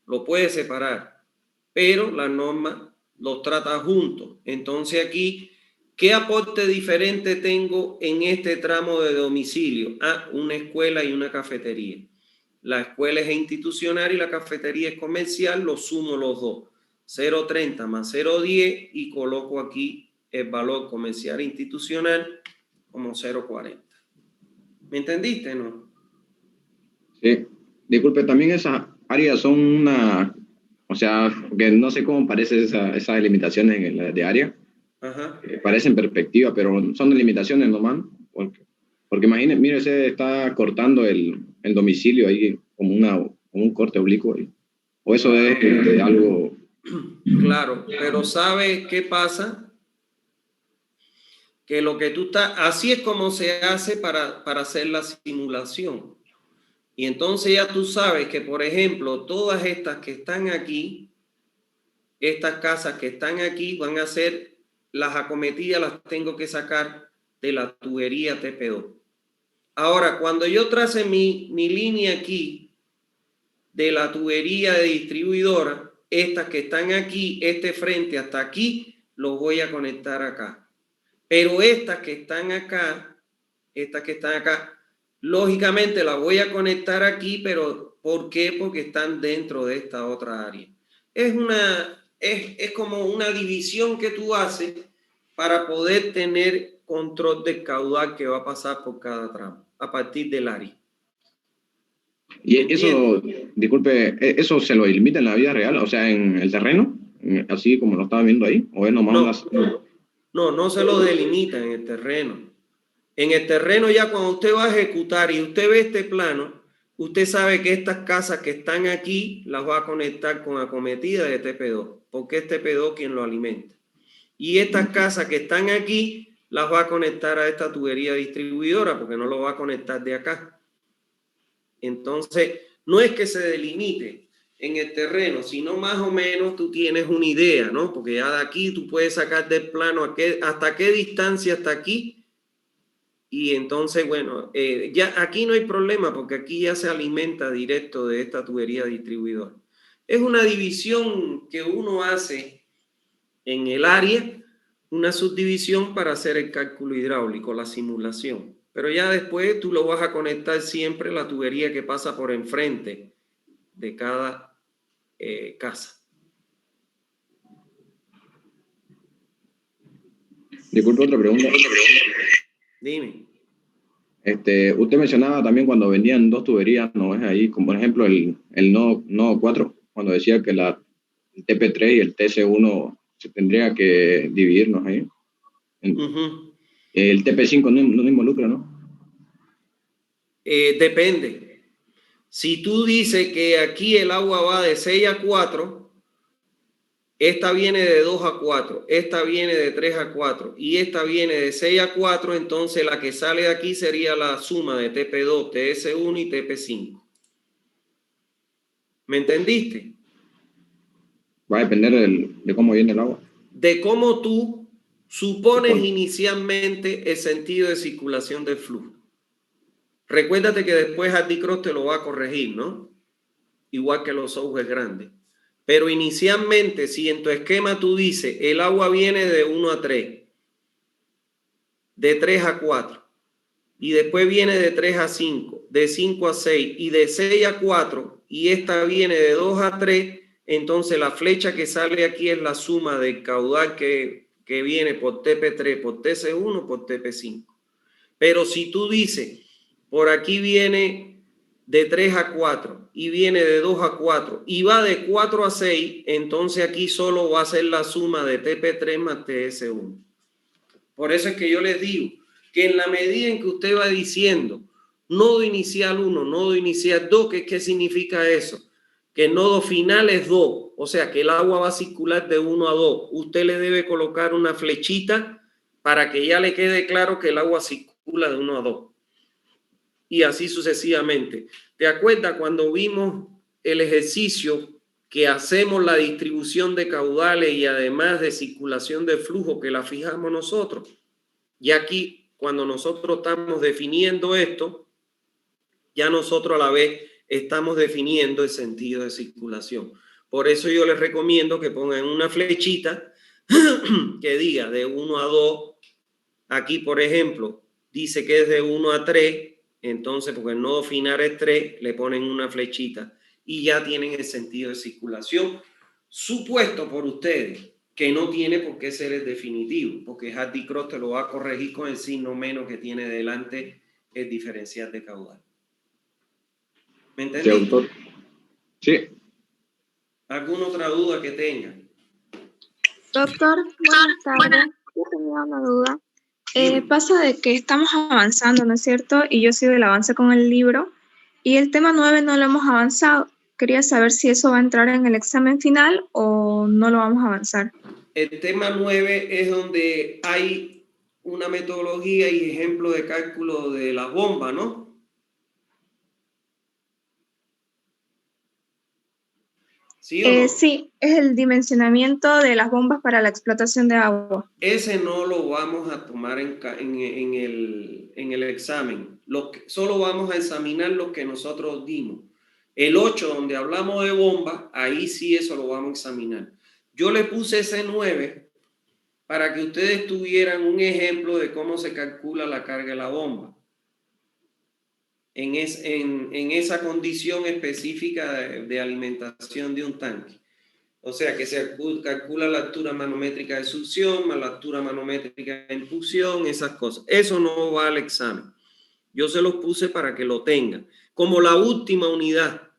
Lo puede separar, pero la norma los trata juntos. Entonces aquí, ¿qué aporte diferente tengo en este tramo de domicilio? Ah, una escuela y una cafetería. La escuela es institucional y la cafetería es comercial, lo sumo los dos. 0,30 más 0,10 y coloco aquí el valor comercial institucional como 0,40. ¿Me entendiste, no? Sí. Disculpe, también esas áreas son o sea, porque no sé cómo parecen esas delimitaciones de área. Ajá. Parecen perspectiva, pero son delimitaciones nomás. Porque imagínese, mire, se está cortando el domicilio ahí como un corte oblicuo ahí. O eso es de algo. Claro, pero ¿sabe qué pasa? Que lo que tú estás, así es como se hace para hacer la simulación. Y entonces ya tú sabes que, por ejemplo, todas estas que están aquí, estas casas que están aquí van a ser las acometidas, las tengo que sacar de la tubería TP2. Ahora, cuando yo trace mi línea aquí de la tubería de distribuidora, estas que están aquí, este frente hasta aquí, los voy a conectar acá. Pero estas que están acá, lógicamente las voy a conectar aquí, pero ¿por qué? Porque están dentro de esta otra área. Es como una división que tú haces para poder tener control del caudal que va a pasar por cada tramo a partir del área. Y eso, disculpe, ¿eso se lo limita en la vida real? O sea, en el terreno, así como lo estaba viendo ahí, o es nomás No se lo delimita en el terreno. En el terreno ya cuando usted va a ejecutar y usted ve este plano, usted sabe que estas casas que están aquí las va a conectar con acometida de TP2, porque es TP2 quien lo alimenta. Y estas casas que están aquí las va a conectar a esta tubería distribuidora, porque no lo va a conectar de acá. Entonces, no es que se delimite en el terreno, sino más o menos tú tienes una idea, ¿no? Porque ya de aquí tú puedes sacar del plano hasta qué distancia está aquí. Y entonces, bueno, ya aquí no hay problema porque aquí ya se alimenta directo de esta tubería distribuidora. Es una división que uno hace en el área, una subdivisión para hacer el cálculo hidráulico, la simulación. Pero ya después tú lo vas a conectar siempre a la tubería que pasa por enfrente de cada casa. Disculpe, otra pregunta. Dime. Usted mencionaba también cuando vendían dos tuberías, ¿no es ahí? Como por ejemplo el nodo 4, cuando decía que el TP3 y el TC1 se tendría que dividirnos ahí. El TP5 no involucra, ¿no? Depende. Si tú dices que aquí el agua va de 6 a 4, esta viene de 2 a 4, esta viene de 3 a 4 y esta viene de 6 a 4, entonces la que sale de aquí sería la suma de TP2, TS1 y TP5. ¿Me entendiste? Va a depender de cómo viene el agua. De cómo tú supones inicialmente el sentido de circulación del flujo. Recuérdate que después Hardy Cross te lo va a corregir, ¿no? Igual que los software grandes. Pero inicialmente, si en tu esquema tú dices, el agua viene de 1 a 3, de 3 a 4, y después viene de 3 a 5, de 5 a 6 y de 6 a 4, y esta viene de 2 a 3, entonces la flecha que sale aquí es la suma del caudal que viene por TP3, por TC1, por TP5. Pero si tú dices, por aquí viene de 3 a 4 y viene de 2 a 4 y va de 4 a 6, entonces aquí solo va a ser la suma de TP3 más TS1. Por eso es que yo les digo que en la medida en que usted va diciendo nodo inicial 1, nodo inicial 2, ¿qué significa eso? Que el nodo final es 2, o sea que el agua va a circular de 1 a 2. Usted le debe colocar una flechita para que ya le quede claro que el agua circula de 1 a 2. Y así sucesivamente. ¿Te acuerdas cuando vimos el ejercicio que hacemos la distribución de caudales y además de circulación de flujo que la fijamos nosotros? Y aquí, cuando nosotros estamos definiendo esto, ya nosotros a la vez estamos definiendo el sentido de circulación. Por eso yo les recomiendo que pongan una flechita que diga de 1 a 2. Aquí, por ejemplo, dice que es de 1 a 3. Entonces, porque el nodo final es 3, le ponen una flechita y ya tienen el sentido de circulación supuesto por ustedes, que no tiene por qué ser el definitivo, porque Hardy Cross te lo va a corregir con el signo menos que tiene delante el diferencial de caudal. ¿Me entendiste? Sí. ¿Alguna otra duda que tenga? Doctor, buenas tardes. Yo tenía una duda. Pasa de que estamos avanzando, ¿no es cierto? Y yo sigo el avance con el libro y el tema 9 no lo hemos avanzado. Quería saber si eso va a entrar en el examen final o no lo vamos a avanzar. El tema 9 es donde hay una metodología y ejemplo de cálculo de la bomba, ¿no? ¿Sí o no? Sí, es el dimensionamiento de las bombas para la explotación de agua. Ese no lo vamos a tomar en el examen. Solo vamos a examinar lo que nosotros dimos. El 8, donde hablamos de bomba, ahí sí eso lo vamos a examinar. Yo le puse ese 9 para que ustedes tuvieran un ejemplo de cómo se calcula la carga de la bomba. En esa condición específica de alimentación de un tanque. O sea, que se calcula la altura manométrica de succión, más la altura manométrica de impulsión, esas cosas. Eso no va al examen. Yo se los puse para que lo tengan. Como la última unidad,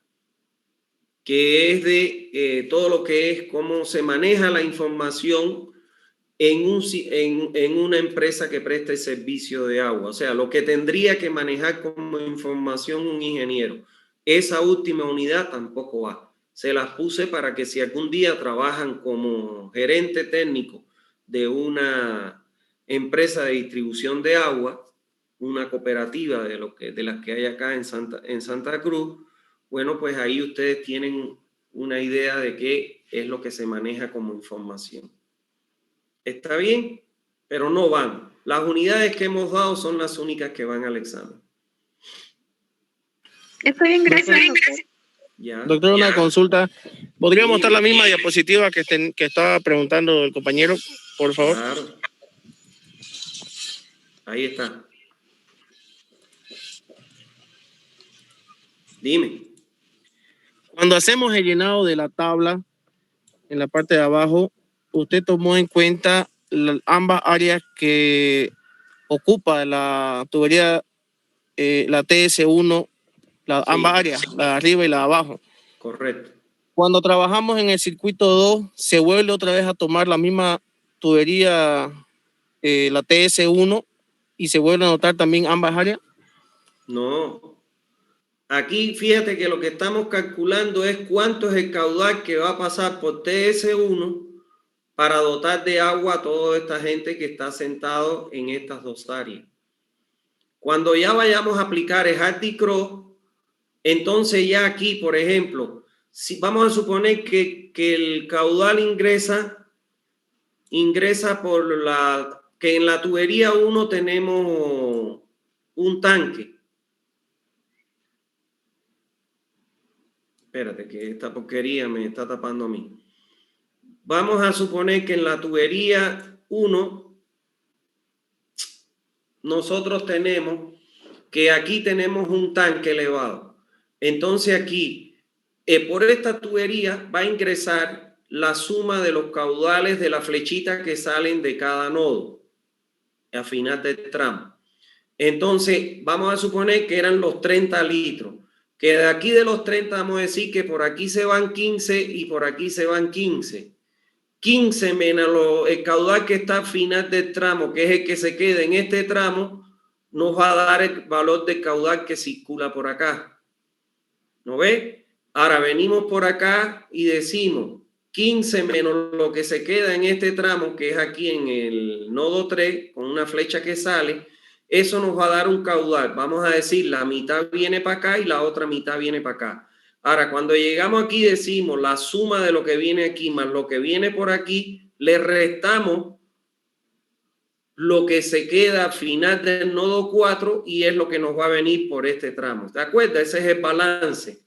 que es de todo lo que es cómo se maneja la información en una empresa que presta el servicio de agua. O sea, lo que tendría que manejar como información un ingeniero. Esa última unidad tampoco va. Se las puse para que si algún día trabajan como gerente técnico de una empresa de distribución de agua, una cooperativa de las que hay acá en Santa Cruz, bueno, pues ahí ustedes tienen una idea de qué es lo que se maneja como información. Está bien, pero no van. Las unidades que hemos dado son las únicas que van al examen. Está bien, gracias, doctor. Ya. Doctor, una consulta. ¿Podría mostrar la misma diapositiva que estaba preguntando el compañero? por favor. Claro. Ahí está. Dime. Cuando hacemos el llenado de la tabla, en la parte de abajo, usted tomó en cuenta ambas áreas que ocupa la tubería, la TS1, ambas áreas, la de arriba y la de abajo. Correcto. Cuando trabajamos en el circuito 2, se vuelve otra vez a tomar la misma tubería, la TS1, y se vuelve a notar también ambas áreas. No. Aquí fíjate que lo que estamos calculando es cuánto es el caudal que va a pasar por TS1 para dotar de agua a toda esta gente que está sentado en estas dos áreas. Cuando ya vayamos a aplicar el Hardy Cross, entonces ya aquí, por ejemplo, si vamos a suponer que el caudal ingresa por que en la tubería 1 tenemos un tanque. Espérate, que esta porquería me está tapando a mí. Vamos a suponer que en la tubería 1 nosotros tenemos que aquí tenemos un tanque elevado. Entonces aquí, por esta tubería va a ingresar la suma de los caudales de la flechita que salen de cada nodo a final del tramo. Entonces, vamos a suponer que eran los 30 litros. Que de aquí de los 30 vamos a decir que por aquí se van 15 y por aquí se van 15. 15 menos el caudal que está al final del tramo, que es el que se queda en este tramo, nos va a dar el valor del caudal que circula por acá. ¿No ves? Ahora venimos por acá y decimos 15 menos lo que se queda en este tramo, que es aquí en el nodo 3, con una flecha que sale. Eso nos va a dar un caudal. Vamos a decir, la mitad viene para acá y la otra mitad viene para acá. Ahora, cuando llegamos aquí decimos la suma de lo que viene aquí más lo que viene por aquí, le restamos lo que se queda al final del nodo 4 y es lo que nos va a venir por este tramo. ¿Te acuerdas? Ese es el balance.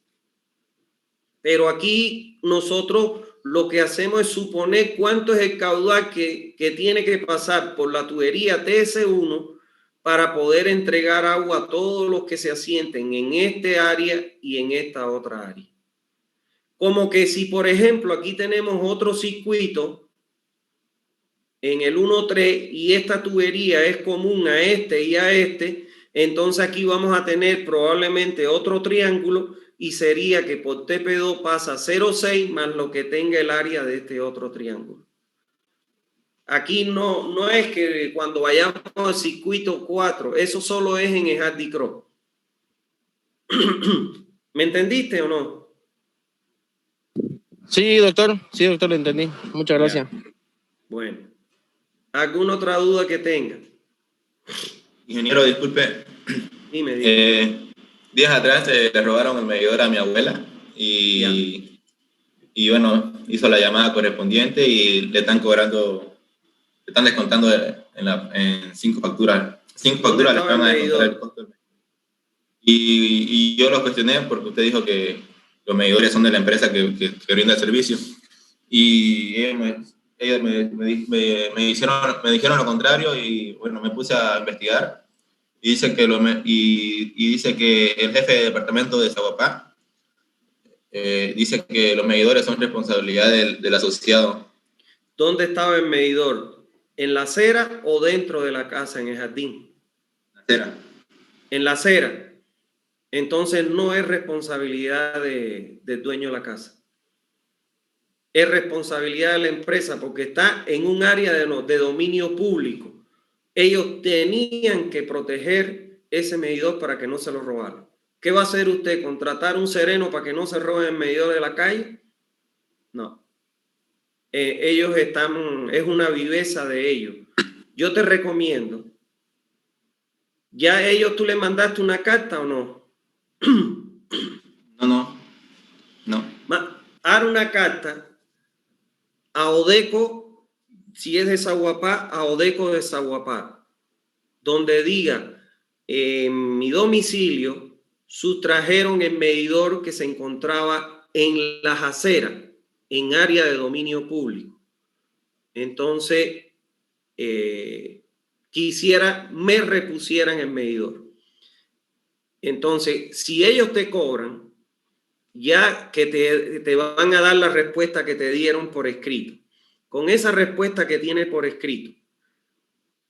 Pero aquí nosotros lo que hacemos es suponer cuánto es el caudal que tiene que pasar por la tubería TS1 para poder entregar agua a todos los que se asienten en este área y en esta otra área. Como que si, por ejemplo, aquí tenemos otro circuito en el 1.3 y esta tubería es común a este y a este, entonces aquí vamos a tener probablemente otro triángulo y sería que por TP2 pasa 0.6 más lo que tenga el área de este otro triángulo. Aquí no es que cuando vayamos al circuito 4, eso solo es en el Hardy Cross. ¿Me entendiste o no? Sí, doctor, lo entendí. Muchas gracias. Ya. Bueno, ¿alguna otra duda que tenga? Ingeniero, disculpe. Dime. Días atrás le robaron el medidor a mi abuela y bueno, hizo la llamada correspondiente y le están cobrando, le están descontando en 5 facturas. 5 facturas le van a descontar el costo del medidor. Y yo lo cuestioné porque usted dijo que los medidores son de la empresa que brinda el servicio. Y ellos me dijeron lo contrario y bueno, me puse a investigar. Y dice que el jefe de departamento de Zaguapá dice que los medidores son responsabilidad del asociado. ¿Dónde estaba el medidor? ¿En la acera o dentro de la casa, en el jardín? La acera. En la acera. Entonces no es responsabilidad del dueño de la casa. Es responsabilidad de la empresa porque está en un área de dominio público. Ellos tenían que proteger ese medidor para que no se lo robaran. ¿Qué va a hacer usted? ¿Contratar un sereno para que no se roben el medidor de la calle? No. Ellos es una viveza de ellos. Yo te recomiendo. ¿Ya tú le mandaste una carta o no? No. Haz una carta a Odeco, si es de Zaguapá, a Odeco de Zaguapá, donde diga, en mi domicilio sustrajeron el medidor que se encontraba en las aceras, en área de dominio público. Entonces, me repusieran el medidor. Entonces, si ellos te cobran, ya que te van a dar la respuesta que te dieron por escrito. Con esa respuesta que tiene por escrito,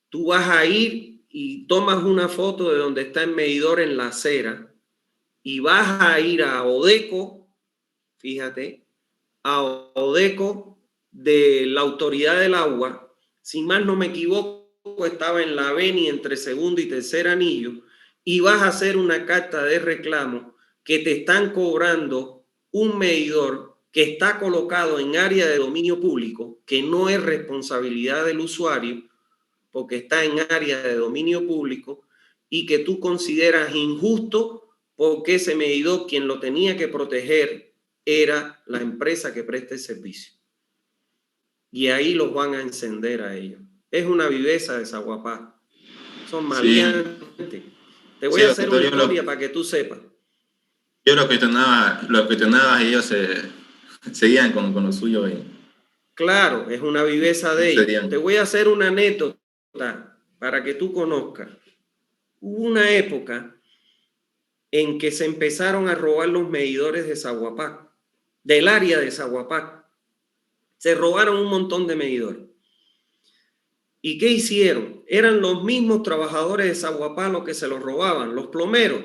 tú vas a ir y tomas una foto de donde está el medidor en la acera y vas a ir a Odeco, fíjate, a Odeco de la Autoridad del Agua, si mal no me equivoco, estaba en la Beni entre segundo y tercer anillo, y vas a hacer una carta de reclamo que te están cobrando un medidor que está colocado en área de dominio público, que no es responsabilidad del usuario, porque está en área de dominio público, y que tú consideras injusto porque ese medidor quien lo tenía que proteger era la empresa que presta el servicio. Y ahí los van a encender a ellos. Es una viveza de Zaguapá. Son maleantes. Sí. Te voy a hacer una historia para que tú sepas. Yo lo cuestionaba y ellos seguían con lo suyo. Claro, es una viveza de ellos. Te voy a hacer una anécdota para que tú conozcas. Hubo una época en que se empezaron a robar los medidores de Zaguapá, del área de Zaguapá. Se robaron un montón de medidores. ¿Y qué hicieron? Eran los mismos trabajadores de Zaguapá los que se los robaban, los plomeros.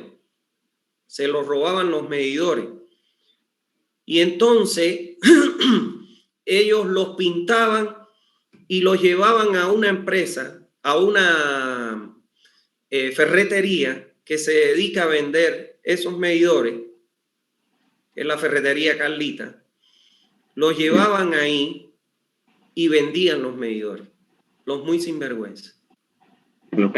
Se los robaban los medidores. Y entonces ellos los pintaban y los llevaban a una empresa, a una ferretería que se dedica a vender esos medidores, que es la ferretería Carlita. Los llevaban ahí y vendían los medidores, los muy sinvergüenza.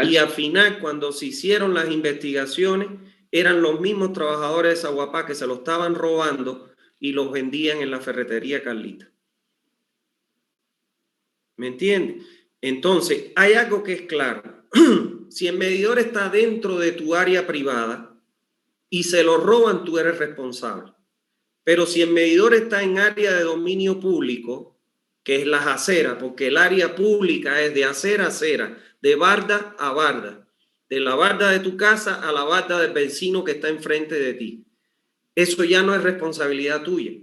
Y al final, cuando se hicieron las investigaciones, eran los mismos trabajadores de Zaguapá que se lo estaban robando y los vendían en la ferretería Carlita. ¿Me entiendes? Entonces, hay algo que es claro. Si el medidor está dentro de tu área privada y se lo roban, tú eres responsable. Pero si el medidor está en área de dominio público, que es las aceras, porque el área pública es de acera a acera, de barda a barda, de la barda de tu casa a la barda del vecino que está enfrente de ti. Eso ya no es responsabilidad tuya,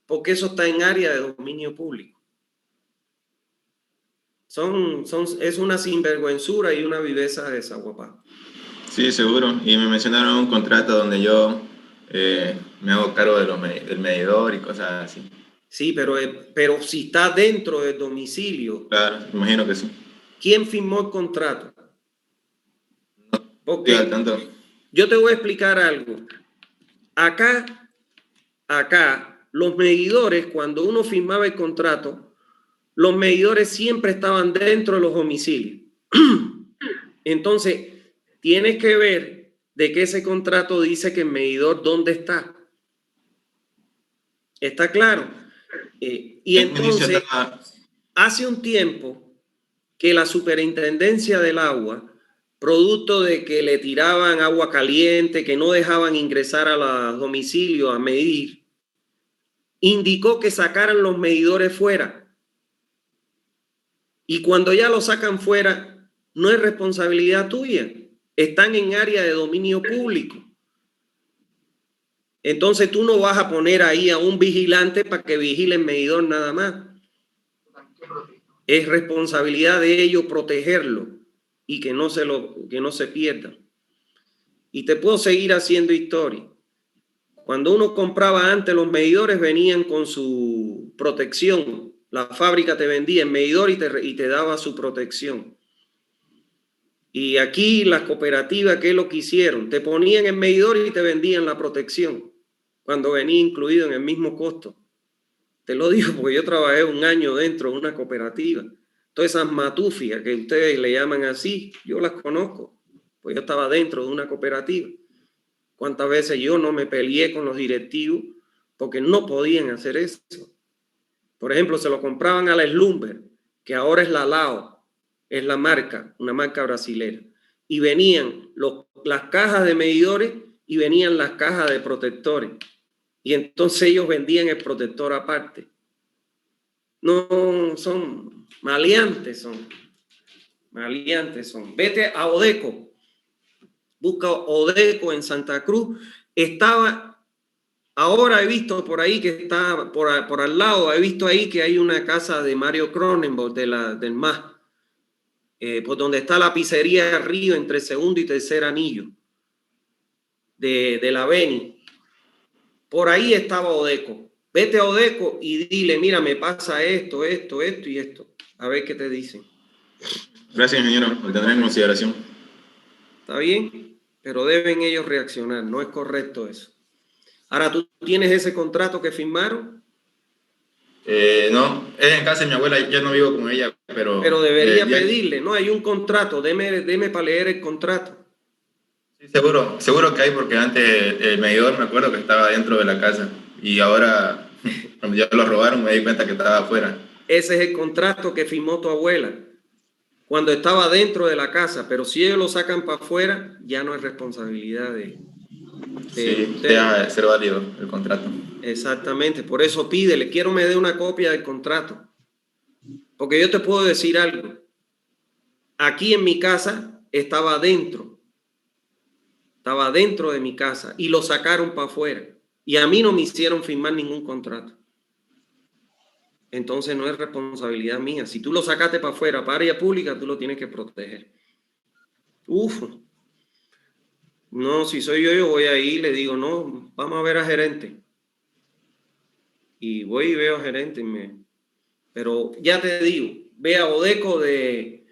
porque eso está en área de dominio público. Es una sinvergüenzura y una viveza de Zaguapá. Sí, seguro. Y me mencionaron un contrato donde yo me hago cargo del medidor y cosas así. Sí, pero si está dentro del domicilio. Claro, imagino que sí. ¿Quién firmó el contrato? Porque al tanto. Yo te voy a explicar algo. Acá, los medidores, cuando uno firmaba el contrato, los medidores siempre estaban dentro de los domicilios. Entonces, tienes que ver de que ese contrato dice que el medidor dónde está. ¿Está claro? Y entonces, hace un tiempo que la Superintendencia del Agua, producto de que le tiraban agua caliente, que no dejaban ingresar a los domicilios a medir, indicó que sacaran los medidores fuera. Y cuando ya los sacan fuera, no es responsabilidad tuya. Están en área de dominio público. Entonces tú no vas a poner ahí a un vigilante para que vigile el medidor nada más. Es responsabilidad de ellos protegerlo y que no se pierda. Y te puedo seguir haciendo historia. Cuando uno compraba antes, los medidores venían con su protección. La fábrica te vendía el medidor y te daba su protección. Y aquí las cooperativas, ¿qué es lo que hicieron? Te ponían el medidor y te vendían la protección cuando venía incluido en el mismo costo. Te lo digo porque yo trabajé un año dentro de una cooperativa. Todas esas matufias que ustedes le llaman así, yo las conozco, pues yo estaba dentro de una cooperativa. ¿Cuántas veces yo no me peleé con los directivos porque no podían hacer eso? Por ejemplo, se lo compraban a la Slumber, que ahora es la Lao, es la marca, una marca brasilera. Y venían las cajas de medidores y venían las cajas de protectores. Y entonces ellos vendían el protector aparte. No, son maleantes, son. maleantes son. Vete a Odeco. Busca Odeco en Santa Cruz. Estaba, ahora he visto por ahí que está por al lado, he visto ahí que hay una casa de Mario Cronenberg del MAS, por donde está la pizzería Río entre segundo y tercer anillo de la Beni. Por ahí estaba Odeco. Vete a Odeco y dile, mira, me pasa esto y esto. A ver qué te dicen. Gracias, ingeniero. Lo tendré en consideración. ¿Está bien? Pero deben ellos reaccionar. No es correcto eso. Ahora, ¿tú tienes ese contrato que firmaron? No, es en casa de mi abuela. Yo no vivo con ella, Pero debería ya- pedirle. No, hay un contrato. Deme para leer el contrato. Sí, seguro que hay, porque antes el medidor me acuerdo que estaba dentro de la casa y ahora cuando ya lo robaron me di cuenta que estaba afuera. Ese es el contrato que firmó tu abuela cuando estaba dentro de la casa. Pero si ellos lo sacan para afuera, ya no es responsabilidad de Sí, usted. deja de ser válido el contrato. Exactamente. Por eso pídele. Quiero me dé una copia del contrato. Porque yo te puedo decir algo. Aquí en mi casa estaba dentro de mi casa y lo sacaron para afuera. Y a mí no me hicieron firmar ningún contrato. Entonces no es responsabilidad mía. Si tú lo sacaste para afuera, para área pública, tú lo tienes que proteger. Uf. No, si soy yo voy ahí y le digo, no, vamos a ver a gerente. Y voy y veo a gerente. Pero ya te digo, ve a Odeco de,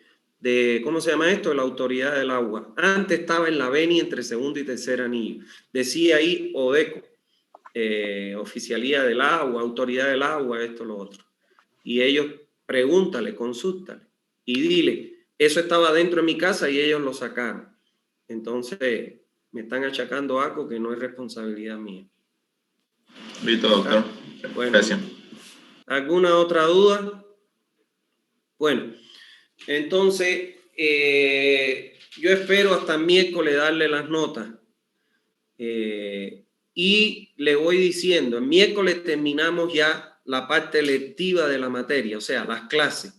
¿cómo se llama esto? La Autoridad del Agua. Antes estaba en la Beni entre segundo y tercer anillo. Decía ahí Odeco, Oficialía del Agua, Autoridad del Agua, esto, lo otro. Y ellos, pregúntale, consúltale y dile, eso estaba dentro de mi casa y ellos lo sacaron. Entonces, me están achacando algo que no es responsabilidad mía. Listo, doctor. Bueno, Gracias. ¿alguna otra duda? Bueno, entonces, yo espero hasta miércoles darle las notas. Y le voy diciendo, el miércoles terminamos ya la parte lectiva de la materia, o sea, las clases.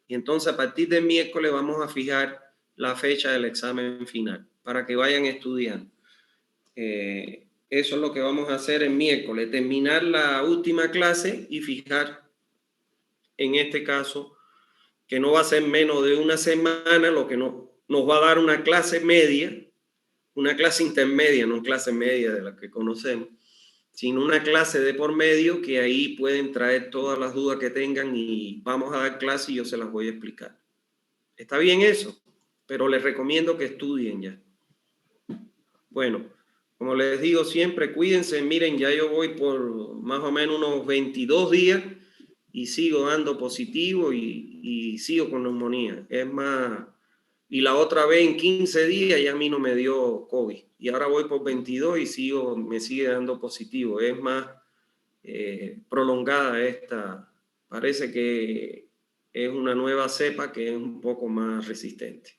Y entonces a partir del miércoles vamos a fijar la fecha del examen final para que vayan estudiando. Eso es lo que vamos a hacer el miércoles, terminar la última clase y fijar, en este caso, que no va a ser menos de una semana, lo que nos va a dar una clase media, una clase intermedia, no clase media de la que conocemos, sino una clase de por medio que ahí pueden traer todas las dudas que tengan y vamos a dar clase y yo se las voy a explicar. ¿Está bien eso? Pero les recomiendo que estudien ya. Bueno, como les digo siempre, cuídense. Miren, ya yo voy por más o menos unos 22 días y sigo dando positivo y sigo con neumonía. Es más, y la otra vez en 15 días ya a mí no me dio COVID. Y ahora voy por 22 y me sigue dando positivo. Es más prolongada esta. Parece que es una nueva cepa que es un poco más resistente.